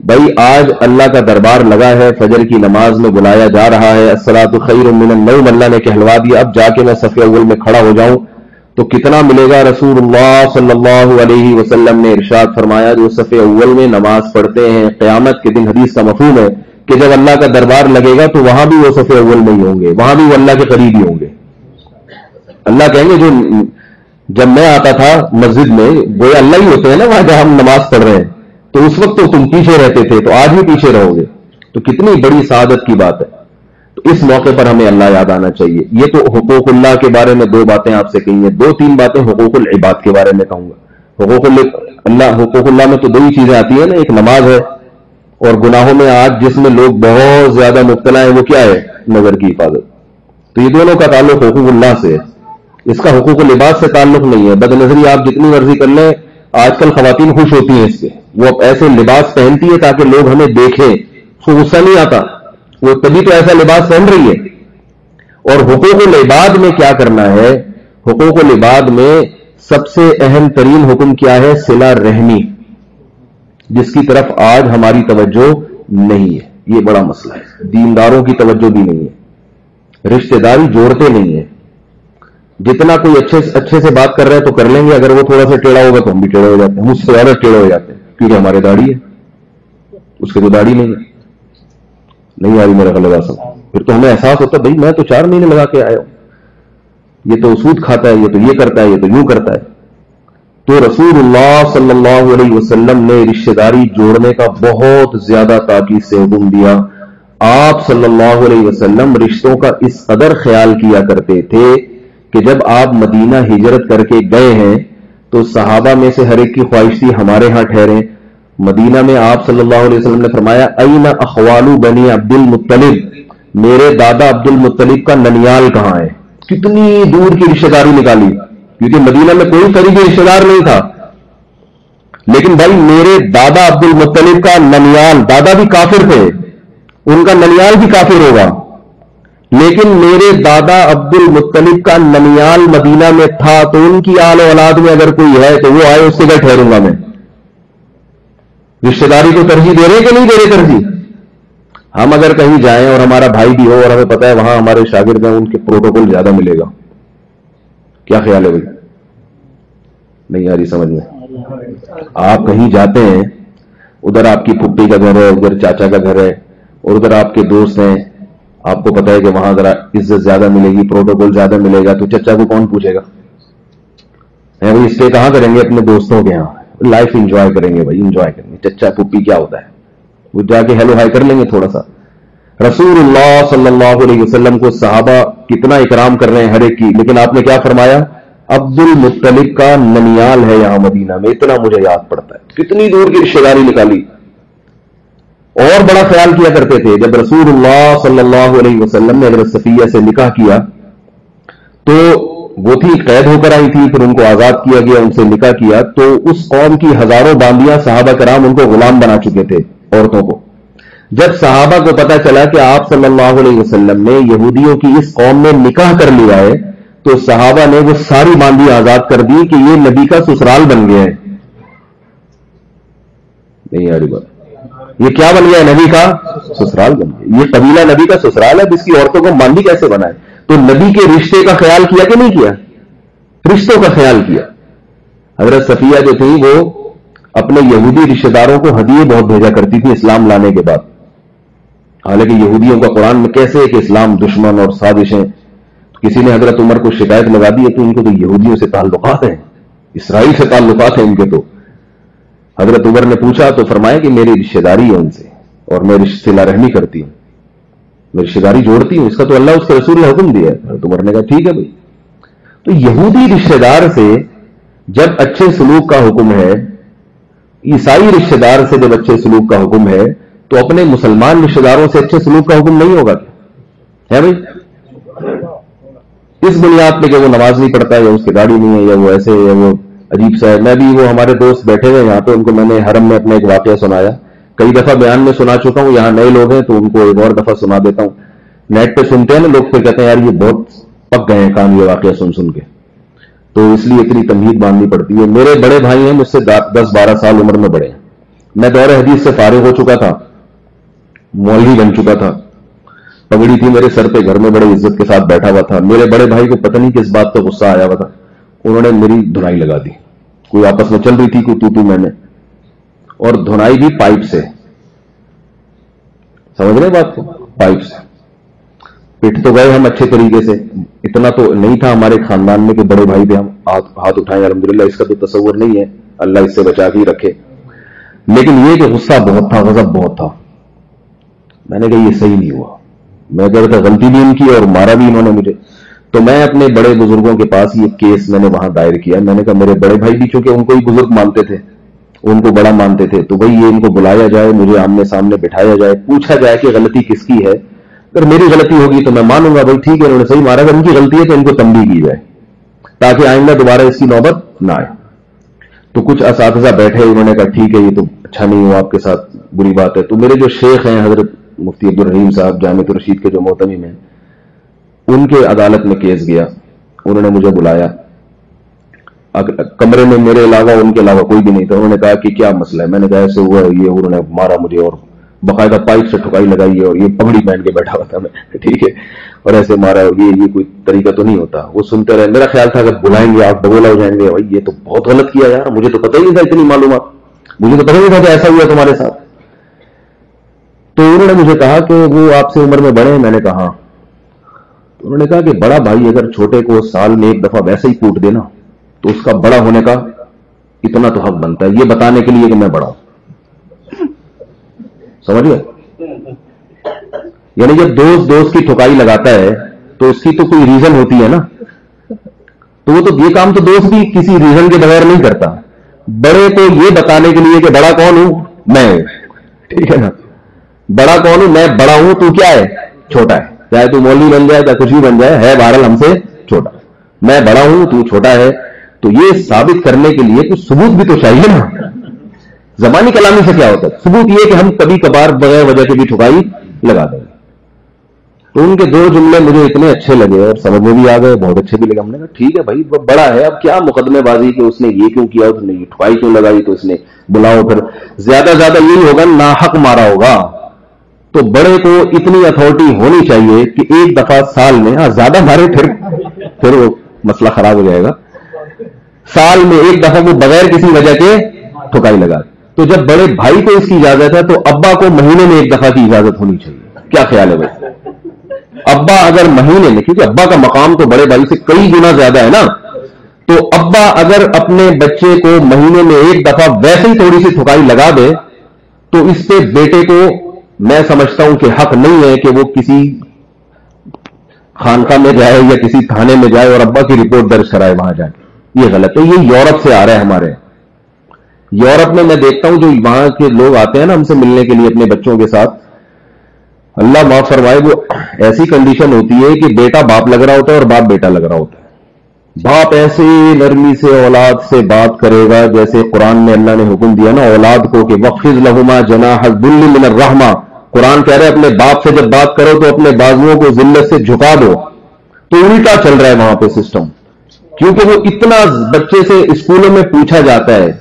بھائی آج اللہ کا دربار لگا ہے، فجر کی نماز میں بلایا جا رہا ہے، الصلاۃ خیر من النوم اللہ نے کہلوا دیا، اب جا کے میں صف اول میں کھڑا ہو جاؤں تو کتنا ملے گا؟ رسول اللہ صلی اللہ علیہ وسلم نے ارشاد فرمایا جو صف اول میں نماز پڑھتے ہیں قیامت کے دن، حدیث کا مفہوم ہے کہ جب اللہ کا دربار لگے گا تو وہاں بھی وہ صف اول میں ہی ہوں گے، وہاں بھی وہ اللہ کے قریب ہی ہوں گے. اللہ کہیں گے جو جب میں آتا تھا مسجد میں وہ اللہ ہی ہوتے ہیں نا وہاں جہاں ہم نماز پڑھ رہے ہیں، تو اس وقت تو تم پیچھے رہتے تھے تو آج بھی پیچھے رہو گے. تو کتنی بڑی سعادت کی بات ہے. تو اس موقع پر ہمیں اللہ یاد آنا چاہیے. یہ تو حقوق اللہ کے بارے میں دو باتیں آپ سے کہی ہیں، دو تین باتیں حقوق العباد کے بارے میں کہوں گا. حقوق اللہ میں تو دو ہی چیزیں آتی ہیں نا، ایک نماز ہے، اور گناہوں میں آج جس میں لوگ بہت زیادہ مبتلا ہیں وہ کیا ہے؟ نظر کی حفاظت. تو یہ دونوں کا تعلق حقوق اللہ سے ہے، اس کا حقوق العباد سے تعلق نہیں ہے. بد نظری آپ جتنی مرضی کر لیں، آج کل خواتین خوش ہوتی ہیں اس سے، وہ اب ایسے لباس پہنتی ہے تاکہ لوگ ہمیں دیکھیں، اس کو غصہ نہیں آتا، وہ تبھی تو ایسا لباس پہن رہی ہے. اور حقوق العباد میں کیا کرنا ہے؟ حقوق العباد میں سب سے اہم ترین حکم کیا ہے؟ صلہ رحمی، جس کی طرف آج ہماری توجہ نہیں ہے. یہ بڑا مسئلہ ہے، دینداروں کی توجہ بھی نہیں ہے، رشتہ داری جوڑتے نہیں ہیں. جتنا کوئی اچھے سے بات کر رہے ہیں تو کر لیں گے، اگر وہ تھوڑا سا ٹیڑھا ہوگا تو ہم بھی ٹیڑھے ہو جاتے ہیں، مجھ سے زیادہ ٹیڑھے ہو جاتے ہیں کیونکہ ہمارے داڑھی ہے، اس کی تو داڑھی نہیں ہے. نہیں آ رہی میرا غلط آسا، پھر تو ہمیں احساس ہوتا ہے بھائی میں تو 4 مہینے لگا کے آیا ہوں، یہ تو سود کھاتا ہے، یہ تو یہ کرتا ہے، یہ تو یوں کرتا ہے. تو رسول اللہ صلی اللہ علیہ وسلم نے رشتہ داری جوڑنے کا بہت زیادہ تاکید سے حکم دیا. آپ صلی اللہ علیہ وسلم رشتوں کا اس قدر خیال کیا کرتے تھے کہ جب آپ مدینہ ہجرت کر کے گئے ہیں تو صحابہ میں سے ہر ایک کی خواہش تھی ہمارے ہاں ٹھہریں. مدینہ میں آپ صلی اللہ علیہ وسلم نے فرمایا این اخوال بنی عبد المطلب، میرے دادا عبد المطلب کا ننیال کہاں ہے؟ کتنی دور کی رشتہ داری نکالی، کیونکہ مدینہ میں کوئی قریبی رشتہ دار نہیں تھا، لیکن بھائی میرے دادا عبد المطلب کا ننیال، دادا بھی کافر تھے، ان کا ننیال بھی کافر ہوگا، لیکن میرے دادا عبد المطلب کا ننیال مدینہ میں تھا تو ان کی آل و اولاد میں اگر کوئی ہے تو وہ آئے، اس سے گھر ٹھہروں گا میں. رشتہ داری کو ترجیح دے رہے کہ نہیں دے رہے ترجیح؟ ہم اگر کہیں جائیں اور ہمارا بھائی بھی ہو اور ہمیں پتا ہے وہاں ہمارے شاگرد ہیں، ان کے پروٹوکول زیادہ ملے گا، کیا خیال ہے بھائی؟ نہیں آ رہی سمجھ میں؟ آپ کہیں جاتے ہیں، ادھر آپ کی پھپھی کا گھر ہے، ادھر چاچا کا گھر ہے، اور ادھر آپ کے دوست ہیں، آپ کو پتا ہے کہ وہاں ذرا عزت زیادہ ملے گی، پروٹوکول زیادہ ملے گا، تو چچا کو کون پوچھے گا؟ بھائی اسٹے کہاں کریں گے؟ اپنے دوستوں کے یہاں لائف انجوائے کریں گے. بھائی انجوائے کریں گے، چچا پھپھی کیا ہوتا ہے، وہ جا کے ہیلو ہائی کر لیں گے تھوڑا سا. رسول اللہ صلی اللہ علیہ وسلم کو صحابہ کتنا اکرام کر رہے ہیں ہر ایک کی، لیکن آپ نے کیا فرمایا؟ عبد المطلب کا ننیال ہے یہاں مدینہ میں، اتنا مجھے یاد پڑتا ہے. کتنی دور کی رشتہ داری نکالی. اور بڑا خیال کیا کرتے تھے، جب رسول اللہ صلی اللہ علیہ وسلم نے حضرت صفیہ سے نکاح کیا تو وہ تھی قید ہو کر آئی تھی، پھر ان کو آزاد کیا گیا، ان سے نکاح کیا، تو اس قوم کی ہزاروں باندیاں صحابہ کرام ان کو غلام بنا چکے تھے، عورتوں کو. جب صحابہ کو پتا چلا کہ آپ صلی اللہ علیہ وسلم نے یہودیوں کی اس قوم میں نکاح کر لیا ہے تو صحابہ نے وہ ساری باندی آزاد کر دی کہ یہ نبی کا سسرال بن گیا ہے. نہیں آ رہی بات؟ یہ کیا بن گیا ہے؟ نبی کا سسرال بن گیا. یہ قبیلہ نبی کا سسرال ہے، اس کی عورتوں کو باندی کیسے بنائے؟ تو نبی کے رشتے کا خیال کیا کہ نہیں کیا؟ رشتوں کا خیال کیا. حضرت صفیہ جو تھی وہ اپنے یہودی رشتہ داروں کو ہدیے بہت بھیجا کرتی تھی اسلام لانے کے بعد. حالانکہ یہودیوں کا قرآن میں کیسے ہے کہ اسلام دشمن اور سازشیں. کسی نے حضرت عمر کو شکایت لگا دی ہے کہ ان کو تو یہودیوں سے تعلقات ہیں، اسرائیل سے تعلقات ہیں ان کے. تو حضرت عمر نے پوچھا تو فرمایا کہ میری رشتہ داری ہے ان سے اور میں صلہ رحمی کرتی ہوں، میں رشتہ داری جوڑتی ہوں، اس کا تو اللہ اس کے رسول نے حکم دیا ہے. حضرت عمر نے کہا ٹھیک ہے بھائی. تو یہودی رشتہ دار سے جب اچھے سلوک کا حکم ہے، عیسائی رشتہ دار سے جب اچھے سلوک کا حکم ہے، تو اپنے مسلمان رشتہ داروں سے اچھے سلوک کا حکم نہیں ہوگا کیا ہے بھائی؟ اس بنیاد پہ کہ وہ نماز نہیں پڑھتا ہے یا اس کی داڑھی نہیں ہے یا وہ ایسے یا وہ عجیب سا ہے. میں بھی وہ ہمارے دوست بیٹھے ہوئے یہاں پہ، ان کو میں نے حرم میں اپنا ایک واقعہ سنایا. کئی دفعہ بیان میں سنا چکا ہوں، یہاں نئے لوگ ہیں تو ان کو ایک اور دفعہ سنا دیتا ہوں. نیٹ پہ سنتے ہیں نا لوگ، پھر کہتے ہیں یار یہ بہت پک گئے ہیں کام یہ واقعہ سن کے، تو اس لیے اتنی تمہید باندھنی پڑتی ہے. میرے بڑے بھائی ہیں مجھ سے 10-12 سال عمر میں بڑے ہیں. میں دور حدیث سے فارغ ہو چکا تھا، مولوی بن چکا تھا، پگڑی تھی میرے سر پہ، گھر میں بڑے عزت کے ساتھ بیٹھا ہوا تھا. میرے بڑے بھائی کو پتہ نہیں کس بات پہ غصہ آیا ہوا تھا، انہوں نے میری دھنائی لگا دی. کوئی آپس میں چل رہی تھی، کوئی تو میں نے، اور دھنائی بھی پائپ سے. سمجھ رہے بات کو؟ پائپ سے. پٹ تو گئے ہم اچھے طریقے سے، اتنا تو نہیں تھا ہمارے خاندان میں کہ بڑے بھائی پہ ہم ہاتھ اٹھائیں. الحمدللہ اس کا تو تصور نہیں ہے، اللہ اس سے بچا کے ہی رکھے. لیکن یہ کہ غصہ بہت تھا، غضب بہت تھا. میں نے کہا یہ صحیح نہیں ہوا. میں کہہ رہا تھا غلطی بھی ان کی اور مارا بھی انہوں نے مجھے. تو میں اپنے بڑے بزرگوں کے پاس یہ کیس میں نے وہاں دائر کیا. میں نے کہا میرے بڑے بھائی بھی چونکہ ان کو ہی بزرگ مانتے تھے، ان کو بڑا مانتے تھے، تو بھائی یہ ان کو بلایا جائے، مجھے آمنے سامنے بٹھایا جائے، پوچھا جائے کہ غلطی کس کی ہے. اگر میری غلطی ہوگی تو میں مانوں گا بھائی ٹھیک ہے انہوں نے صحیح مارا، اگر ان کی غلطی ہے تو ان کو تنبیہ کی جائے تاکہ آئندہ دوبارہ اس کی نوبت نہ آئے. تو کچھ اساتذہ بیٹھے، انہوں نے کہا ٹھیک ہے یہ تو اچھا نہیں ہوا آپ کے ساتھ، بری بات ہے. تو میرے جو شیخ ہیں حضرت مفتی عبدالرحیم صاحب جامعۃ الرشید کے جو محتمم ہیں، ان کے عدالت میں کیس گیا. انہوں نے مجھے بلایا، کمرے میں میرے علاوہ ان کے علاوہ کوئی بھی نہیں تھا. انہوں نے کہا کہ کیا مسئلہ ہے؟ میں نے کہا ایسے ہوا ہے یہ، انہوں نے مارا مجھے اور باقاعدہ پائپ سے ٹھکائی لگائی ہے اور یہ پگڑی پہن کے بیٹھا ہوا تھا میں، ٹھیک ہے، اور ایسے مارا. یہ کوئی طریقہ تو نہیں ہوتا. وہ سنتے رہے. میرا خیال تھا اگر بلائیں گے آپ بگولا ہو جائیں گے، بھائی یہ تو بہت غلط کیا یار، مجھے تو پتہ ہی نہیں تھا اتنی معلومات، مجھے تو پتہ نہیں تھا کہ ایسا ہوا تمہارے ساتھ. تو انہوں نے مجھے کہا کہ وہ آپ سے عمر میں بڑے ہیں. میں نے کہا ہاں. انہوں نے کہا کہ بڑا بھائی اگر چھوٹے کو سال میں ایک دفعہ ویسے ہی کوٹ دینا تو اس کا بڑا ہونے کا اتنا تو حق بنتا ہے، یہ بتانے کے لیے کہ میں بڑا ہوں. سمجھ گئے؟ یعنی جب دوست کی ٹھکائی لگاتا ہے تو اس کی تو کوئی ریزن ہوتی ہے نا، تو وہ تو یہ کام تو دوست بھی کسی ریزن کے بغیر نہیں کرتا. بڑے کو یہ بتانے کے لیے کہ بڑا کون ہوں میں ہوں، ٹھیک ہے نا، بڑا کون ہوں میں، بڑا ہوں تو کیا ہے چھوٹا ہے. چاہے تو مولوی بن جائے چاہے کچھ بھی بن جائے، ہے بہرحال ہم سے چھوٹا. میں بڑا ہوں تو چھوٹا ہے. تو یہ ثابت کرنے کے لیے کچھ ثبوت بھی تو چاہیے نا. زبانی کلامی سے کیا ہوتا ہے؟ ثبوت یہ کہ ہم کبھی کبھار بغیر وجہ کے بھی ٹھکائی لگا دیں گے. تو ان کے دو جملے مجھے اتنے اچھے لگے اور سمجھ میں بھی آ گئے، بہت اچھے بھی لگے. ہم نے کہا ٹھیک ہے بھائی بڑا ہے، اب کیا مقدمے بازی کہ اس نے یہ کیوں کیا، اس نے یہ ٹھکائی کیوں لگائی، تو اس نے بلاؤ. پھر زیادہ یہی ہوگا ناحق مارا ہوگا. تو بڑے کو اتنی اتھارٹی ہونی چاہیے کہ ایک دفعہ سال میں، زیادہ مارے پھر وہ مسئلہ خراب ہو جائے گا. سال میں ایک دفعہ وہ بغیر کسی وجہ کے ٹھکائی لگا. تو جب بڑے بھائی کو اس کی اجازت ہے تو ابا کو مہینے میں ایک دفعہ کی اجازت ہونی چاہیے. کیا خیال ہے بھائی؟ ابا اگر مہینے میں، کیونکہ ابا کا مقام تو بڑے بھائی سے کئی گنا زیادہ ہے نا، تو ابا اگر اپنے بچے کو مہینے میں ایک دفعہ ویسے ہی تھوڑی سی ٹھکائی لگا دے تو اس پہ بیٹے کو میں سمجھتا ہوں کہ حق نہیں ہے کہ وہ کسی خانقاہ میں جائے یا کسی تھانے میں جائے اور ابا کی رپورٹ درج کرائے وہاں جا کے. یہ غلط ہے. یہ یورپ سے آ رہا ہے. ہمارے یورپ میں دیکھتا ہوں جو وہاں کے لوگ آتے ہیں نا ہم سے ملنے کے لیے اپنے بچوں کے ساتھ، اللہ معاف فرمائے، وہ ایسی کنڈیشن ہوتی ہے کہ بیٹا باپ لگ رہا ہوتا ہے اور باپ بیٹا لگ رہا ہوتا ہے. باپ ایسے نرمی سے اولاد سے بات کرے گا جیسے قرآن میں اللہ نے حکم دیا نا اولاد کو کہ وَخْفِضْ لَهُمَا جَنَاحَ الذُّلِّ مِنَ الرَّحْمَةِ. قرآن کہہ رہے اپنے باپ سے جب بات کرو تو اپنے بازوؤں کو ذلت سے جھکا دو. تو الٹا چل رہا ہے وہاں پہ سسٹم، کیونکہ وہ اتنا بچے سے اسکولوں میں پوچھا جاتا ہے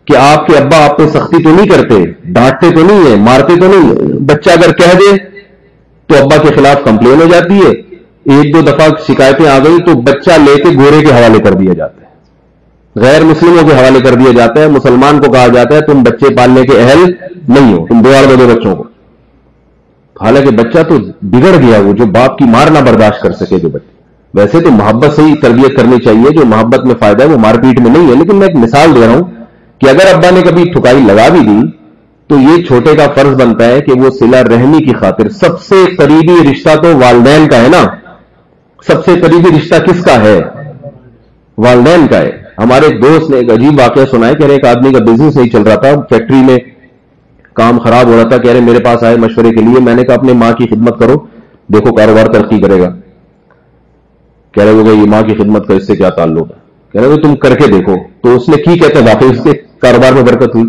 کہ آپ کے ابا آپ پہ سختی تو نہیں کرتے، ڈانٹتے تو نہیں ہے، مارتے تو نہیں ہے. بچہ اگر کہہ دے تو ابا کے خلاف کمپلین ہو جاتی ہے. ایک دو دفعہ شکایتیں آ گئی تو بچہ لے کے گورے کے حوالے کر دیا جاتا ہے، غیر مسلموں کے حوالے کر دیا جاتا ہے. مسلمان کو کہا جاتا ہے تم بچے پالنے کے اہل نہیں ہو، تم دوڑ دو بچوں کو. حالانکہ بچہ تو بگڑ گیا، وہ جو باپ کی مار نہ برداشت کر سکے. جو بچے ویسے تو محبت سے ہی تربیت کرنی چاہیے، جو محبت میں فائدہ ہے وہ مار پیٹ میں نہیں ہے. لیکن میں ایک مثال دے رہا ہوں کہ اگر ابا نے کبھی ٹھکائی لگا بھی دی تو یہ چھوٹے کا فرض بنتا ہے کہ وہ صلہ رحمی کی خاطر، سب سے قریبی رشتہ تو والدین کا ہے نا. سب سے قریبی رشتہ کس کا ہے؟ والدین کا ہے. ہمارے دوست نے ایک عجیب واقعہ سنا ہے کہ ایک آدمی کا بزنس نہیں چل رہا تھا، فیکٹری میں کام خراب ہو رہا تھا. کہہ رہے میرے پاس آئے مشورے کے لیے. میں نے کہا اپنے ماں کی خدمت کرو، دیکھو کاروبار ترقی کرے گا. کہہ رہے وہ یہ ماں کی خدمت کا اس سے کیا تعلق ہے؟ کہہ رہے تم کر کے دیکھو. تو اس نے کی, کہتے ہیں واقعی اس کے کاروبار میں برکت ہوئی.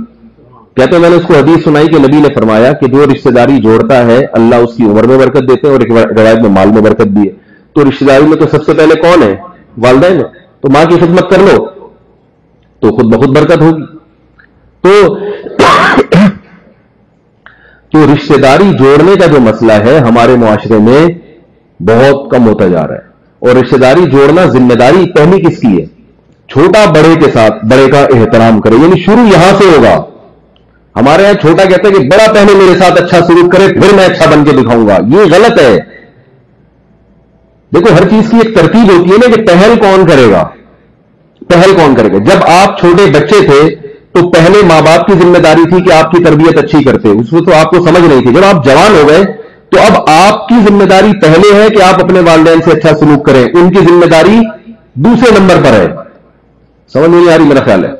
کہتے ہیں میں نے اس کو حدیث سنائی کہ نبی نے فرمایا کہ جو رشتہ داری جوڑتا ہے اللہ اس کی عمر میں برکت دیتے ہیں, اور ایک روایت میں مال میں برکت دی ہے. تو رشتہ داری میں تو سب سے پہلے کون ہے؟ والدین ہے. تو ماں کی خدمت کر لو تو خود بخود برکت ہوگی. تو رشتہ داری جوڑنے کا جو مسئلہ ہے ہمارے معاشرے میں بہت کم ہوتا جا رہا ہے. اور رشتہ داری جوڑنا ذمہ داری پہلی کس کی ہے؟ چھوٹا بڑے کے ساتھ بڑے کا احترام کرے, یعنی شروع یہاں سے ہوگا. ہمارے یہاں چھوٹا کہتا ہے کہ بڑا پہلے میرے ساتھ اچھا سلوک کرے پھر میں اچھا بن کے دکھاؤں گا. یہ غلط ہے. دیکھو ہر چیز کی ایک ترتیب ہوتی ہے نا کہ پہل کون کرے گا. پہل کون کرے گا؟ جب آپ چھوٹے بچے تھے تو پہلے ماں باپ کی ذمہ داری تھی کہ آپ کی تربیت اچھی کرتے, اس میں تو آپ کو سمجھ نہیں تھی. جب آپ جوان ہو گئے تو اب آپ کی ذمہ داری پہلے ہے کہ آپ اپنے والدین سے اچھا سلوک کریں, ان کی ذمہ داری دوسرے نمبر پر ہے. سمجھ نہیں آ رہی میرا خیال ہے.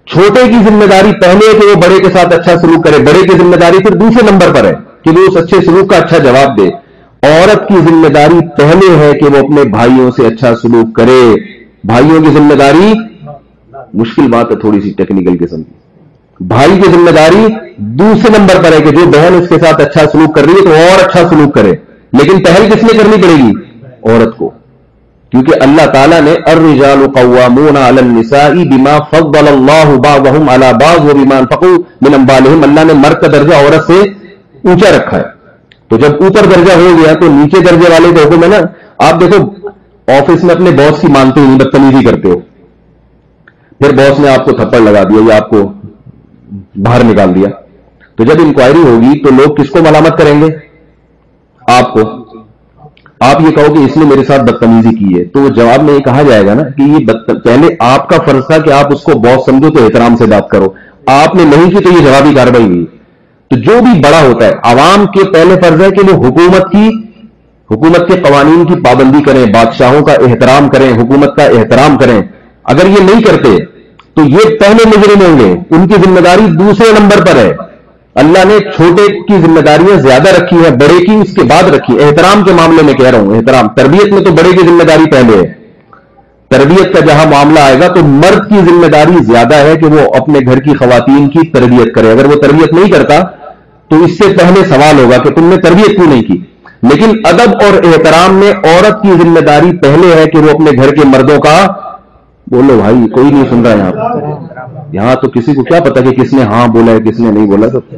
چھوٹے کی ذمہ داری پہلے ہے کہ وہ بڑے کے ساتھ اچھا سلوک کرے, بڑے کی ذمہ داری پھر دوسرے نمبر پر ہے کہ وہ اس اچھے سلوک کا اچھا جواب دے. عورت کی ذمہ داری پہلے ہے کہ وہ اپنے بھائیوں سے اچھا سلوک کرے. بھائیوں کی ذمہ داری, مشکل بات ہے تھوڑی سی ٹیکنیکل قسم کی, بھائی کی ذمہ داری دوسرے نمبر پر ہے کہ جو بہن اس کے ساتھ اچھا سلوک کر رہی ہے تو اور اچھا سلوک کرے. لیکن پہل کس نے کرنی پڑے گی؟ عورت کو. کیونکہ اللہ تعالیٰ نے الرجال قوامون علی النساء بما فضل اللہ بعضهم علی بعض وبما انفقوا من اموالهم, اللہ نے مرد کا درجہ عورت سے اونچا رکھا ہے. تو جب اوپر درجہ ہو گیا تو نیچے درجے والے کو حکم ہے نا. آپ دیکھو آفس میں اپنے باس کی مانتے ہی بدتمیزی کرتے ہو, پھر باس نے آپ کو تھپڑ لگا دیا یا آپ کو باہر نکال دیا, تو جب انکوائری ہوگی تو لوگ کس کو ملامت کریں گے؟ آپ کو. آپ یہ کہو کہ اس نے میرے ساتھ بدتمیزی کی ہے, تو جواب میں یہ کہا جائے گا نا کہ یہ پہلے آپ کا فرض تھا کہ آپ اس کو باس سمجھو تو احترام سے بات کرو. آپ نے نہیں کی تو یہ جوابی کارروائی ہوئی. تو جو بھی بڑا ہوتا ہے عوام کے پہلے فرض ہے کہ وہ حکومت کے قوانین کی پابندی کریں, بادشاہوں کا احترام کریں, حکومت کا احترام کریں. اگر یہ نہیں کرتے تو یہ پہلے مجرم ہوں گے, ان کی ذمہ داری دوسرے نمبر پر ہے. اللہ نے چھوٹے کی ذمہ داریاں زیادہ رکھی ہے, بڑے کی اس کے بعد رکھی. احترام کے معاملے میں کہہ رہا ہوں, احترام تربیت میں تو بڑے کی ذمہ داری پہلے ہے. تربیت کا جہاں معاملہ آئے گا تو مرد کی ذمہ داری زیادہ ہے کہ وہ اپنے گھر کی خواتین کی تربیت کرے. اگر وہ تربیت نہیں کرتا تو اس سے پہلے سوال ہوگا کہ تم نے تربیت کیوں نہیں کی. لیکن ادب اور احترام میں عورت کی ذمہ داری پہلے ہے کہ وہ اپنے گھر کے مردوں کا, بولو بھائی کوئی نہیں سن رہا یہاں تو کسی کو کیا پتا کہ کس نے ہاں بولا ہے کس نے نہیں بولا. سب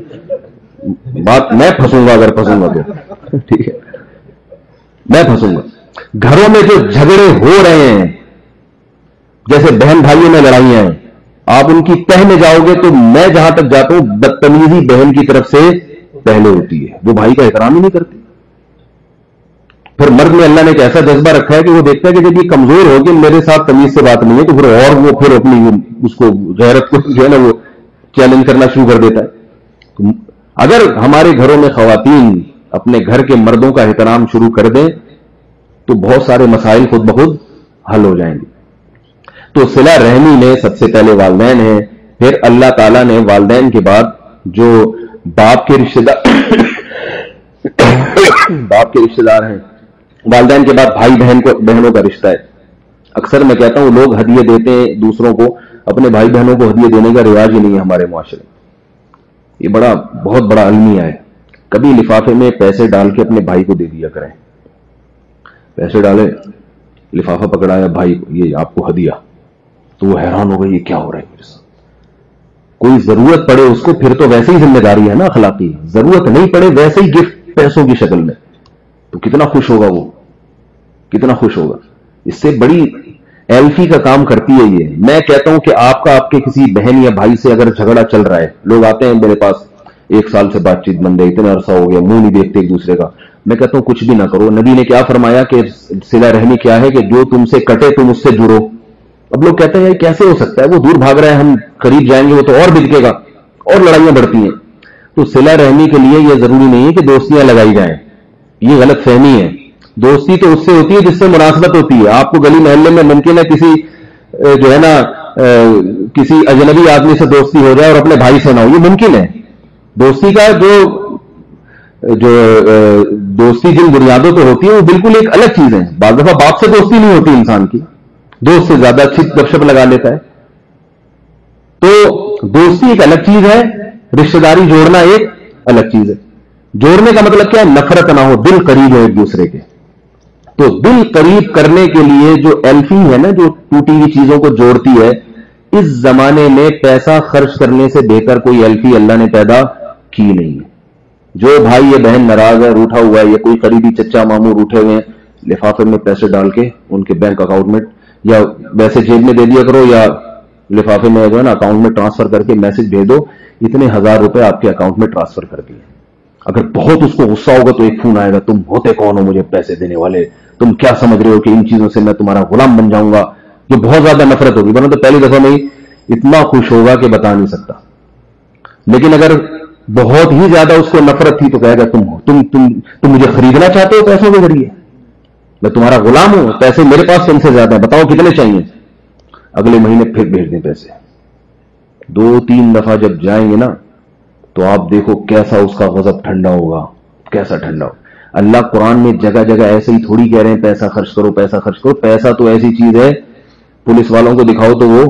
بات میں پھنسوں گا, اگر پھنسوں گا تو ٹھیک ہے میں پھنسوں گا. گھروں میں جو جھگڑے ہو رہے ہیں جیسے بہن بھائیوں میں لڑائیاں ہیں, آپ ان کی تہ میں جاؤ گے تو میں جہاں تک جاتا ہوں بدتمیزی بہن کی طرف سے پہلے ہوتی ہے, جو بھائی کا احترام ہی نہیں کرتی. پھر مرد میں اللہ نے ایک ایسا جذبہ رکھا ہے کہ وہ دیکھتا ہے کہ جب یہ کمزور ہو کہ میرے ساتھ تمیز سے بات نہیں ہے تو پھر اور وہ پھر اپنی اس کو غیرت کو جو ہے نا وہ چیلنج کرنا شروع کر دیتا ہے. اگر ہمارے گھروں میں خواتین اپنے گھر کے مردوں کا احترام شروع کر دیں تو بہت سارے مسائل خود بخود حل ہو جائیں گے. تو صلہ رحمی میں سب سے پہلے والدین ہیں, پھر اللہ تعالیٰ نے والدین کے بعد جو باپ کے رشتہ دار ہیں, والدین کے بعد بھائی بہنوں کا رشتہ ہے. اکثر میں کہتا ہوں لوگ ہدیے دیتے ہیں دوسروں کو, اپنے بھائی بہنوں کو ہدیے دینے کا رواج ہی نہیں ہے ہمارے معاشرے میں. یہ بہت بڑا المیہ ہے. کبھی لفافے میں پیسے ڈال کے اپنے بھائی کو دے دیا کریں. پیسے ڈالے, لفافہ پکڑایا بھائی کو, یہ آپ کو ہدیہ, تو وہ حیران ہو گئی یہ کیا ہو رہا ہے میرے ساتھ. کوئی ضرورت پڑے اس کو پھر تو ویسے ہی ذمہ داری ہے نا اخلاقی, ضرورت نہیں پڑے ویسے ہی گفٹ پیسوں کی شکل میں, تو کتنا خوش ہوگا وہ, کتنا خوش ہوگا. اس سے بڑی ایلفی کا کام کرتی ہے یہ. میں کہتا ہوں کہ آپ کے کسی بہن یا بھائی سے اگر جھگڑا چل رہا ہے, لوگ آتے ہیں میرے پاس 1 سال سے بات چیت بند ہے, اتنا عرصہ ہو گیا منہ نہیں دیکھتے ایک دوسرے کا, میں کہتا ہوں کچھ بھی نہ کرو. نبی نے کیا فرمایا کہ صلہ رحمی کیا ہے کہ جو تم سے کٹے تم اس سے جڑو. اب لوگ کہتے ہیں کیسے ہو سکتا ہے, وہ دور بھاگ رہا ہے, ہم قریب جائیں گے وہ تو اور بھڑکے گا, اور لڑائیاں بڑھتی ہیں. تو صلہ رحمی کے لیے یہ ضروری نہیں ہے کہ دوستیاں لگائی جائیں, یہ غلط فہمی ہے. دوستی تو اس سے ہوتی ہے جس سے مناسبت ہوتی ہے. آپ کو گلی محلے میں ممکن ہے کسی جو ہے نا کسی اجنبی آدمی سے دوستی ہو جائے اور اپنے بھائی سے نہ ہو, یہ ممکن ہے. دوستی کا جو دوستی جن بنیادوں پہ ہوتی ہے وہ بالکل ایک الگ چیز ہے. بعض دفعہ باپ سے دوستی نہیں ہوتی انسان کی, دوست سے زیادہ اچھی گپ شپ لگا لیتا ہے. تو دوستی ایک الگ چیز ہے, رشتہ داری جوڑنا ایک الگ چیز ہے. جوڑنے کا مطلب کیا ہے؟ نفرت نہ ہو, دل قریب ہو ایک دوسرے کے. تو دل قریب کرنے کے لیے جو ایلفی ہے نا, جو ٹوٹی ہوئی چیزوں کو جوڑتی ہے, اس زمانے میں پیسہ خرچ کرنے سے بہتر کوئی ایلفی اللہ نے پیدا کی نہیں. جو بھائی یہ بہن ناراض ہے, روٹھا ہوا ہے, یا کوئی قریبی چچا ماموں روٹھے ہوئے ہیں, لفافے میں پیسے ڈال کے ان کے بینک اکاؤنٹ میں, یا ویسے جیب میں دے دیا کرو, یا لفافے میں جو ہے نا اکاؤنٹ میں ٹرانسفر کر کے میسج بھیج دو, اتنے 1000 روپے آپ کے اکاؤنٹ میں ٹرانسفر کر دیے. اگر بہت اس کو غصہ ہوگا تو ایک فون آئے گا, تم ہوتے کون ہو مجھے پیسے دینے والے, تم کیا سمجھ رہے ہو کہ ان چیزوں سے میں تمہارا غلام بن جاؤں گا. جو بہت زیادہ نفرت ہوگی, ورنہ تو پہلی دفعہ میں ہی اتنا خوش ہوگا کہ بتا نہیں سکتا. لیکن اگر بہت ہی زیادہ اس کو نفرت تھی تو کہے گا تم مجھے خریدنا چاہتے ہو پیسوں کے ذریعے, میں تمہارا غلام ہوں, پیسے میرے پاس تم سے زیادہ ہیں, بتاؤ کتنے چاہیے. اگلے مہینے پھر بھیج دیں پیسے. 2-3 دفعہ جب جائیں گے نا تو آپ دیکھو کیسا اس کا غضب ٹھنڈا ہوگا, کیسا ٹھنڈا ہوگا. اللہ قرآن میں جگہ جگہ ایسے ہی تھوڑی کہہ رہے ہیں پیسہ خرچ کرو, پیسہ خرچ کرو. پیسہ تو ایسی چیز ہے, پولیس والوں کو دکھاؤ تو وہ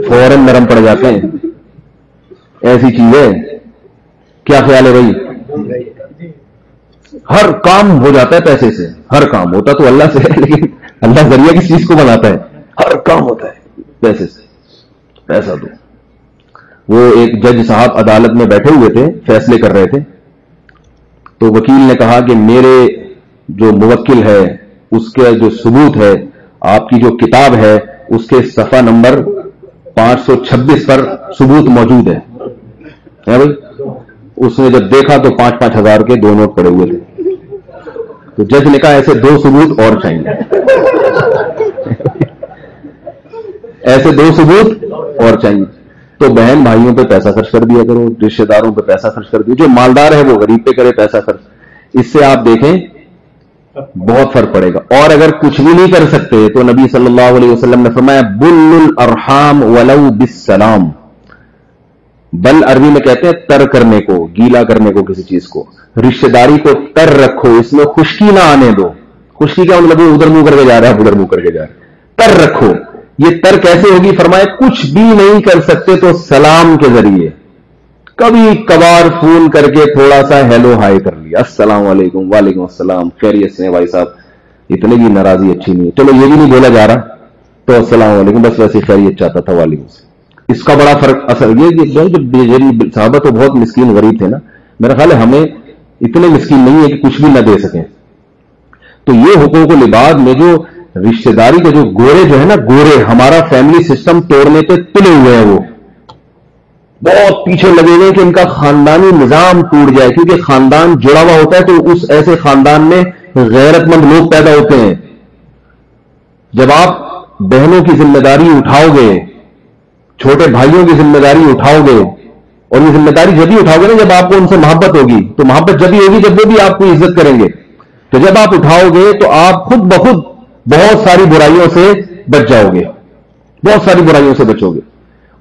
فوراً نرم پڑ جاتے ہیں. ایسی چیز ہے. کیا خیال ہے بھائی؟ ہر کام ہو جاتا ہے پیسے سے, ہر کام ہوتا تو اللہ سے ہے, لیکن اللہ ذریعہ کس چیز کو بناتا ہے؟ ہر کام ہوتا ہے پیسے سے. پیسہ دو. وہ ایک جج صاحب عدالت میں بیٹھے ہوئے تھے, فیصلے کر رہے تھے, تو وکیل نے کہا کہ میرے جو موکل ہے اس کے جو ثبوت ہے, آپ کی جو کتاب ہے اس کے صفحہ نمبر 526 پر ثبوت موجود ہے بھائی. اس نے جب دیکھا تو 5-5 ہزار کے 2 نوٹ پڑے ہوئے تھے. تو جج نے کہا ایسے 2 ثبوت اور چاہیے, ایسے 2 ثبوت اور چاہیے. تو بہن بھائیوں پہ پیسہ خرچ کر دیا کرو, رشتے داروں پہ پیسہ خرچ کر دیا. جو مالدار ہے وہ غریب پہ کرے پیسہ خرچ, اس سے آپ دیکھیں بہت فرق پڑے گا. اور اگر کچھ بھی نہیں کر سکتے تو نبی صلی اللہ علیہ وسلم نے فرمایا بل الارحام ولو بالسلام. بل عربی میں کہتے ہیں تر کرنے کو, گیلا کرنے کو کسی چیز کو. رشتہ داری کو تر رکھو, اس میں خشکی نہ آنے دو. خشکی کا مطلب ادھر منہ کر کے جا رہا ہے, ادھر منہ کر کے جا رہا ہے. تر رکھو. یہ تر کیسے ہوگی؟ فرمایا کچھ بھی نہیں کر سکتے تو سلام کے ذریعے, کبھی کبھار فون کر کے تھوڑا سا ہیلو ہائی کر لیا, السلام علیکم, وعلیکم السلام, خیریت سے ہیں بھائی صاحب, اتنے کی ناراضی اچھی نہیں ہے, چلو یہ بھی نہیں بولا جا رہا تو السلام علیکم, بس ویسے خیریت چاہتا تھا, وعلیکم السلام. اس کا بڑا فرق اثر یہ صحابہ تو بہت مسکین غریب تھے نا, میرا خیال ہے ہمیں اتنے مسکین نہیں ہے کہ کچھ بھی نہ دے سکیں. تو یہ حقوق العباد میں جو رشتہ داری کے جو گورے جو ہے نا, گورے ہمارا فیملی سسٹم توڑنے پہ تلے ہوئے ہیں, وہ بہت پیچھے لگے ہوئے کہ ان کا خاندانی نظام ٹوٹ جائے, کیونکہ خاندان جڑا ہوا ہوتا ہے تو اس ایسے خاندان میں غیرت مند لوگ پیدا ہوتے ہیں. جب آپ بہنوں کی ذمہ داری اٹھاؤ گے, چھوٹے بھائیوں کی ذمہ داری اٹھاؤ گے, اور یہ ذمہ داری جب ہی اٹھاؤ گے نا جب آپ کو ان سے محبت ہوگی, تو محبت جب ہی ہوگی جب وہ بھی آپ کو عزت کریں گے. تو جب آپ اٹھاؤ گے تو آپ خود بخود بہت ساری برائیوں سے بچ جاؤ گے, بہت ساری برائیوں سے بچو گے.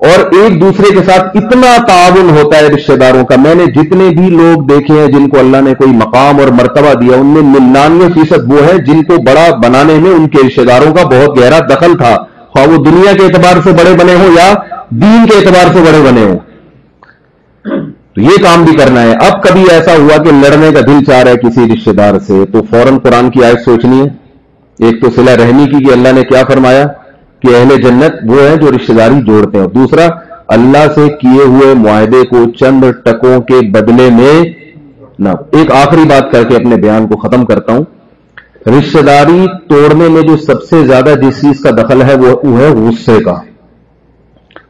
اور ایک دوسرے کے ساتھ اتنا تعاون ہوتا ہے رشتہ داروں کا. میں نے جتنے بھی لوگ دیکھے ہیں جن کو اللہ نے کوئی مقام اور مرتبہ دیا, ان میں 99% وہ ہیں جن کو بڑا بنانے میں ان کے رشتہ داروں کا بہت گہرا دخل تھا, خواہ وہ دنیا کے اعتبار سے بڑے بنے ہوں یا دین کے اعتبار سے بڑے بنے ہوں. تو یہ کام بھی کرنا ہے. اب کبھی ایسا ہوا کہ لڑنے کا دل چاہ رہا ہے کسی رشتہ دار سے, تو فوراً قرآن کی آیت سوچنی ہے. ایک تو صلہ رحمی کی کہ اللہ نے کیا فرمایا کہ اہل جنت وہ ہیں جو رشتہ داری جوڑتے ہیں, اور دوسرا اللہ سے کیے ہوئے معاہدے کو چند ٹکوں کے بدلے میں نہ. ایک آخری بات کر کے اپنے بیان کو ختم کرتا ہوں. رشتہ داری توڑنے میں جو سب سے زیادہ جس چیز کا دخل ہے وہ ہے غصے کا,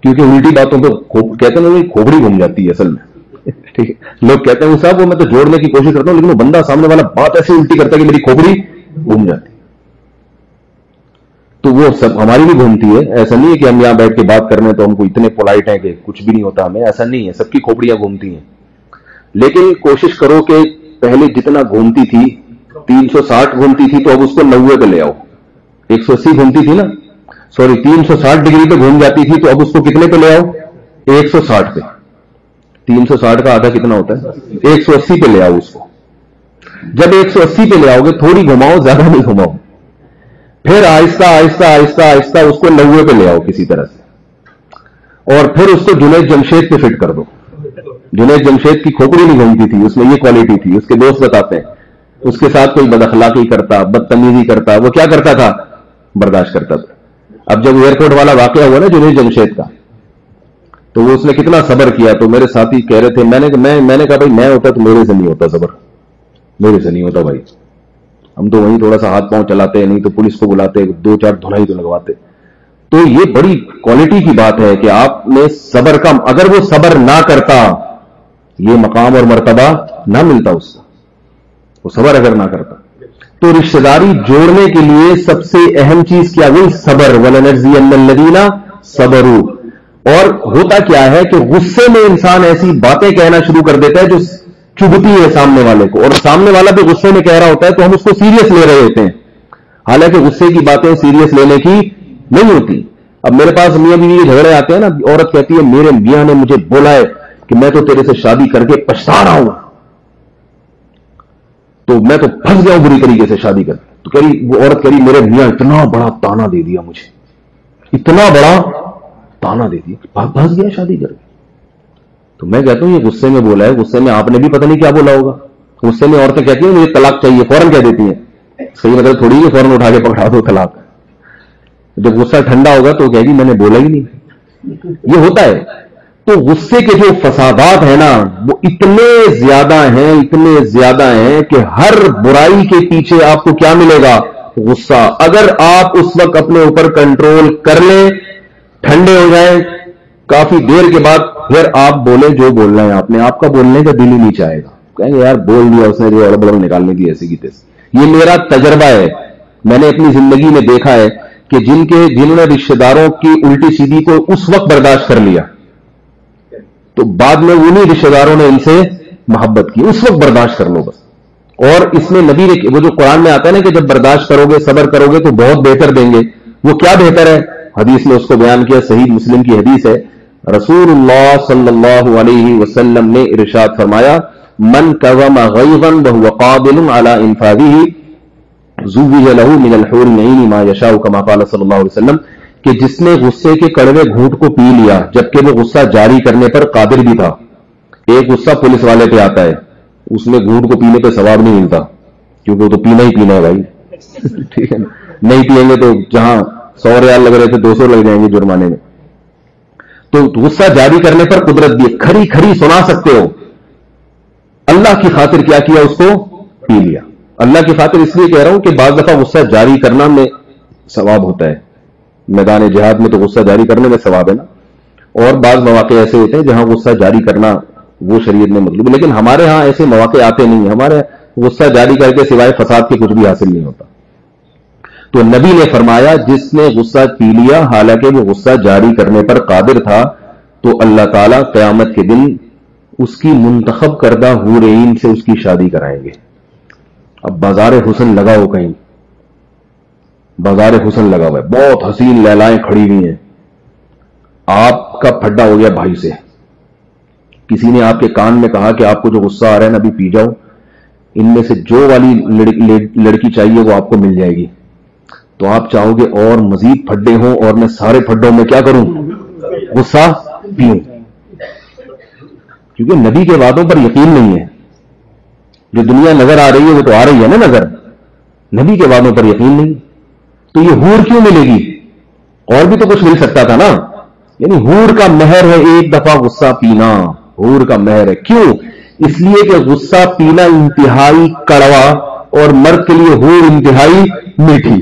کیونکہ الٹی باتوں پہ کہتے ہیں کھوپڑی گھوم جاتی ہے اصل میں. ٹھیک ہے, لوگ کہتے ہیں صاحب وہ میں تو جوڑنے کی کوشش کرتا ہوں, لیکن وہ بندہ سامنے والا بات ایسی الٹی کرتا ہے کہ میری کھوپڑی گھوم جاتی. تو وہ سب ہماری بھی گھومتی ہے. ایسا نہیں ہے کہ ہم یہاں بیٹھ کے بات کرنے تو ہم کو اتنے پولائٹ ہیں کہ کچھ بھی نہیں ہوتا ہمیں, ایسا نہیں ہے, سب کی کھوپڑیاں گھومتی ہیں. لیکن کوشش کرو کہ پہلے جتنا گھومتی تھی 360 گھومتی تھی تو اب اس کو 90 پہ لے آؤ. 180 گھومتی تھی نا, سوری 360 ڈگری پہ گھوم جاتی تھی, تو اب اس کو کتنے پہ لے آؤ؟ 160 پہ. 360 کا آدھا کتنا ہوتا ہے؟ 180 پہ لے آؤ اس کو. جب 180 پہ لے آؤ گے, تھوڑی گھماؤ, زیادہ نہیں گھماؤ. پھر آہستہ آہستہ آہستہ آہستہ اس کو 90 پہ لے آؤ کسی طرح سے، اور پھر اس کو جنید جمشید پہ فٹ کر دو. جنید جمشید کی کھوپڑی نہیں گھومتی تھی، اس میں یہ کوالٹی تھی. اس کے دوست بتاتے ہیں اس کے ساتھ کوئی بد اخلاقی کرتا، بدتمیزی کرتا، وہ کیا کرتا تھا؟ برداشت کرتا تھا. اب جب ایئرپورٹ والا واقعہ ہوا نا جنید جمشید کا، تو وہ اس نے کتنا صبر کیا. تو میرے ساتھی کہہ رہے تھے، میں نے کہا بھائی میں ہوتا تو میرے سے نہیں ہوتا صبر، میرے سے نہیں ہوتا بھائی. ہم تو وہیں تھوڑا سا ہاتھ پاؤں چلاتے، نہیں تو پولیس کو بلاتے، 2-4 دھنائی تو لگواتے. تو یہ بڑی کوالٹی کی بات ہے کہ آپ نے صبر کا، اگر وہ صبر نہ کرتا یہ مقام اور مرتبہ نہ ملتا اس کو، وہ صبر اگر نہ کرتا. تو رشتہ داری جوڑنے کے لیے سب سے اہم چیز کیا ہوئی؟ صبر. وَلَنَجْزِيَنَّ الَّذِينَ صَبَرُوا. اور ہوتا کیا ہے کہ غصے میں انسان ایسی باتیں کہنا شروع کر دیتا ہے جو چبھتی ہے سامنے والے کو، اور سامنے والا بھی غصے میں کہہ رہا ہوتا ہے تو ہم اس کو سیریس لے رہے ہوتے ہیں، حالانکہ غصے کی باتیں سیریس لینے کی نہیں ہوتی. اب میرے پاس میاں بیوی کے جھگڑے آتے ہیں نا، عورت کہتی ہے میرے میاں نے مجھے بولا ہے کہ میں تو تیرے سے شادی کر کے پچھتا رہا ہوں، تو میں تو پھنس گیا ہوں بری طریقے سے شادی کر. تو کہہ رہی وہ عورت، کہہ رہی میرے میاں اتنا بڑا تانا دے دیا مجھے، اتنا بڑا تانا دے دیا، پھنس گیا شادی کر کے. تو میں کہتا ہوں یہ غصے میں بولا ہے، غصے میں آپ نے بھی پتہ نہیں کیا بولا ہوگا. غصے میں عورتیں کہتی ہیں مجھے طلاق چاہیے، فوراً کہہ دیتی ہیں. صحیح مطلب تھوڑی ہے فوراً اٹھا کے پکڑا دو طلاق. جب غصہ ٹھنڈا ہوگا تو کہے گی میں نے بولا ہی نہیں. یہ ہوتا ہے. تو غصے کے جو فسادات ہیں نا وہ اتنے زیادہ ہیں کہ ہر برائی کے پیچھے آپ کو کیا ملے گا؟ غصہ. اگر آپ اس وقت اپنے اوپر کنٹرول کر لیں، ٹھنڈے ہو جائیں، کافی دیر کے بعد پھر آپ بولیں جو بولنا ہے آپ نے، آپ کا بولنے کا دل ہی نہیں چاہے گا. کہیں گے یار بول دیا اس نے جو اڑبڑ نکالنے کی ایسی کی تیسی. یہ میرا تجربہ ہے، میں نے اپنی زندگی میں دیکھا ہے کہ جنہوں نے رشتہ داروں کی الٹی سیدھی کو اس وقت برداشت کر لیا تو بعد میں انہی رشتہ داروں نے ان سے محبت کی. اس وقت برداشت کر لو بس. اور اس میں نبی نے وہ جو قرآن میں آتا ہے نا کہ جب برداشت کرو گے، صبر کرو گے تو بہت بہتر دیں گے. وہ کیا بہتر ہے؟ حدیث میں اس کو بیان کیا، صحیح مسلم کی حدیث ہے. رسول اللہ صلی اللہ علیہ وسلم نے ارشاد فرمایا من کظم غیظا وهو قادر على انفاذه زوج له من الحور العین ما یشاء كما قال صلی اللہ علیہ وسلم، کہ جس نے غصے کے کڑوے گھونٹ کو پی لیا جبکہ وہ غصہ جاری کرنے پر قادر بھی تھا. ایک غصہ پولیس والے پہ آتا ہے، اس میں گھونٹ کو پینے پہ ثواب نہیں ملتا کیونکہ وہ تو پینا ہی پینا ہے بھائی. ٹھیک ہے نا، نہیں پیئیں گے تو جہاں 100 ریال لگ رہے تھے 200 لگ جائیں گے جرمانے میں. تو غصہ جاری کرنے پر قدرت بھی کھری کھری سنا سکتے ہو. اللہ کی خاطر کیا کیا؟ اس کو پی لیا. اللہ کی خاطر اس لیے کہہ رہا ہوں کہ بعض دفعہ غصہ جاری کرنا میں ثواب ہوتا ہے. میدان جہاد میں تو غصہ جاری کرنے میں ثواب ہے نا، اور بعض مواقع ایسے ہوتے ہیں جہاں غصہ جاری کرنا وہ شریعت میں مطلوب ہے، لیکن ہمارے ہاں ایسے مواقع آتے نہیں. ہمارے غصہ جاری کر کے سوائے فساد کے کچھ بھی حاصل نہیں ہوتا. تو نبی نے فرمایا جس نے غصہ پی لیا حالانکہ وہ غصہ جاری کرنے پر قادر تھا تو اللہ تعالیٰ قیامت کے دن اس کی منتخب کردہ حور عین سے اس کی شادی کرائیں گے. اب بازار حسن لگا ہو، کہیں بازار حسن لگا ہوا ہے، بہت حسین لیلائیں کھڑی ہوئی ہیں، آپ کا پھڈا ہو گیا بھائی سے. کسی نے آپ کے کان میں کہا کہ آپ کو جو غصہ آ رہا ہے نا ابھی پی جاؤ، ان میں سے جو والی لڑکی چاہیے وہ آپ کو مل جائے گی. تو آپ چاہو گے اور مزید پھڈے ہوں اور میں سارے پھڈوں میں کیا کروں؟ غصہ پیوں. کیونکہ نبی کے وعدوں پر یقین نہیں ہے. جو دنیا نظر آ رہی ہے وہ تو آ رہی ہے نا نظر، نبی کے وعدوں پر یقین نہیں. تو یہ حور کیوں ملے گی؟ اور بھی تو کچھ مل سکتا تھا نا. یعنی حور کا مہر ہے ایک دفعہ غصہ پینا، حور کا مہر ہے. کیوں؟ اس لیے کہ غصہ پینا انتہائی کڑوا اور مرد کے لیے حور انتہائی میٹھی.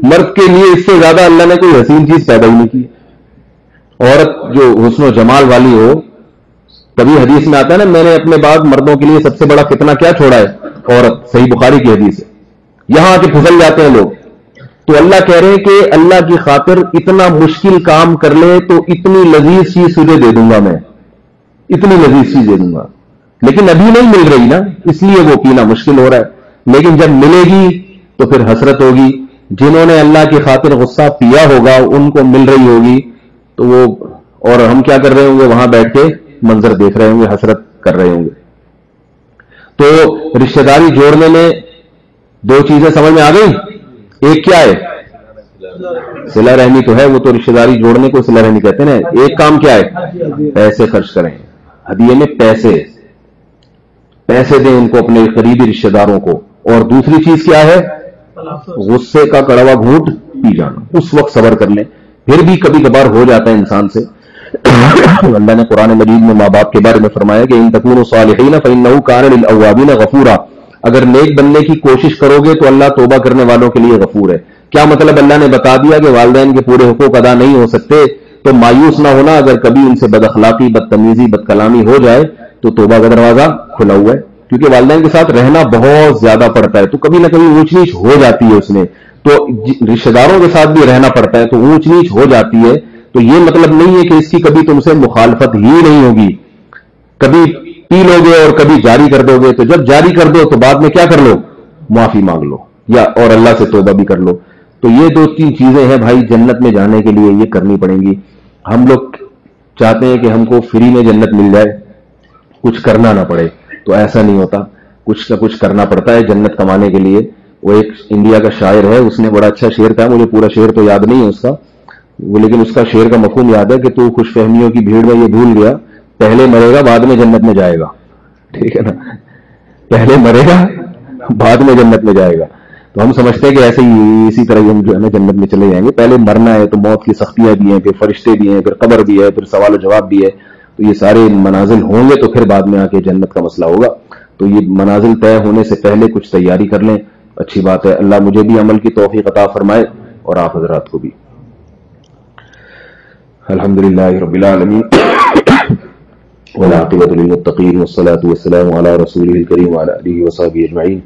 مرد کے لیے اس سے زیادہ اللہ نے کوئی حسین چیز پیدا ہی نہیں کی. عورت جو حسن و جمال والی ہو، کبھی حدیث میں آتا ہے نا میں نے اپنے بعد مردوں کے لیے سب سے بڑا فتنہ کیا چھوڑا ہے؟ عورت. صحیح بخاری کی حدیث ہے. یہاں آ کے پھسل جاتے ہیں لوگ. تو اللہ کہہ رہے ہیں کہ اللہ کی خاطر اتنا مشکل کام کر لے تو اتنی لذیذ چیز تجھے دے دوں گا، میں اتنی لذیذ چیز دے دوں گا. لیکن ابھی نہیں مل رہی نا، اس لیے وہ پینا مشکل ہو رہا ہے. لیکن جب ملے گی تو پھر حسرت ہوگی. جنہوں نے اللہ کی خاطر غصہ پیا ہوگا ان کو مل رہی ہوگی تو وہ، اور ہم کیا کر رہے ہوں گے؟ وہاں بیٹھ کے منظر دیکھ رہے ہوں گے، حسرت کر رہے ہوں گے. تو رشتہ داری جوڑنے میں دو چیزیں سمجھ میں آ گئی. ایک کیا ہے؟ صلہ رحمی تو ہے، وہ تو رشتہ داری جوڑنے کو صلہ رحمی کہتے ہیں نا۔ ایک کام کیا ہے؟ پیسے خرچ کریں، ہدیے میں پیسے دیں ان کو، اپنے قریبی رشتہ داروں کو۔ اور دوسری چیز کیا ہے؟ غصے کا کڑوا گھونٹ پی جانا، اس وقت صبر کر لیں، پھر بھی کبھی کبھار ہو جاتا ہے انسان سے۔ اللہ نے قرآن مجید میں ماں باپ کے بارے میں فرمایا کہ ان تکونوا صالحین فإنہ کان للأوابین غفورا، اگر نیک بننے کی کوشش کرو گے تو اللہ توبہ کرنے والوں کے لیے غفور ہے۔ کیا مطلب؟ اللہ نے بتا دیا کہ والدین کے پورے حقوق ادا نہیں ہو سکتے تو مایوس نہ ہونا، اگر کبھی ان سے بد اخلاقی، بد تمیزی، بد کلامی ہو جائے تو توبہ کا دروازہ کھلا ہوا ہے، کیونکہ والدین کے ساتھ رہنا بہت زیادہ پڑتا ہے، تو کبھی نہ کبھی اونچ نیچ ہو جاتی ہے اس میں، تو رشتہ داروں کے ساتھ بھی رہنا پڑتا ہے تو اونچ نیچ ہو جاتی ہے۔ تو یہ مطلب نہیں ہے کہ اس کی کبھی تم سے مخالفت ہی نہیں ہوگی، کبھی پی لو گے اور کبھی جاری کر دو گے، تو جب جاری کر دو تو بعد میں کیا کر لو؟ معافی مانگ لو، یا اور اللہ سے توبہ بھی کر لو۔ تو یہ دو تین چیزیں ہیں بھائی، جنت میں جانے کے لیے یہ کرنی پڑیں گی۔ ہم لوگ چاہتے ہیں کہ ہم کو فری میں جنت مل جائے، کچھ کرنا نہ پڑے، تو ایسا نہیں ہوتا، کچھ نہ کچھ کرنا پڑتا ہے جنت کمانے کے لیے۔ وہ ایک انڈیا کا شاعر ہے، اس نے بڑا اچھا شعر کہا، مجھے پورا شعر تو یاد نہیں ہے اس کا، وہ لیکن اس کا شعر کا مفہوم یاد ہے کہ تو خوش فہمیوں کی بھیڑ میں یہ بھول گیا، پہلے مرے گا بعد میں جنت میں جائے گا، ٹھیک ہے نا؟ پہلے مرے گا بعد میں جنت میں جائے گا۔ تو ہم سمجھتے ہیں کہ ایسے ہی اسی طرح ہم جو ہے نا جنت میں چلے جائیں گے، پہلے مرنا ہے تو موت کی سختیاں بھی ہیں، پھر فرشتے بھی ہیں، پھر قبر بھی ہے، پھر سوال و جواب بھی ہے، تو یہ سارے منازل ہوں گے تو پھر بعد میں آ کے جنت کا مسئلہ ہوگا۔ تو یہ منازل طے ہونے سے پہلے کچھ تیاری کر لیں، اچھی بات ہے۔ اللہ مجھے بھی عمل کی توفیق عطا فرمائے اور آپ حضرات کو بھی۔ الحمدللہ رب العالمین والعاقبۃ للمتقین والصلاة والسلام علی رسولہ الکریم وعلی آلہ وصحبہ اجمعین۔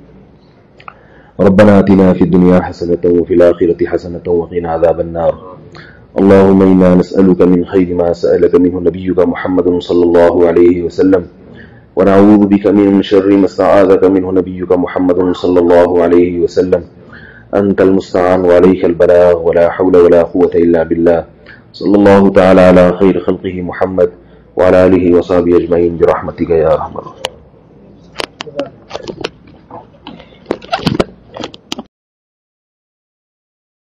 ربنا آتنا في الدنيا حسنة وفي الآخرة حسنة وقنا عذاب النار۔ اللهم إنا نسألك من خير ما سألك منه نبيك محمد صلى الله عليه وسلم، ونعوذ بك من شر ما استعاذك منه نبيك محمد صلى الله عليه وسلم، أنت المستعان وعليك البلاغ ولا حول ولا قوة إلا بالله۔ صلى الله تعالى على خير خلقه محمد وعلى آله وصحبه أجمعين برحمتك يا أرحم الراحمين۔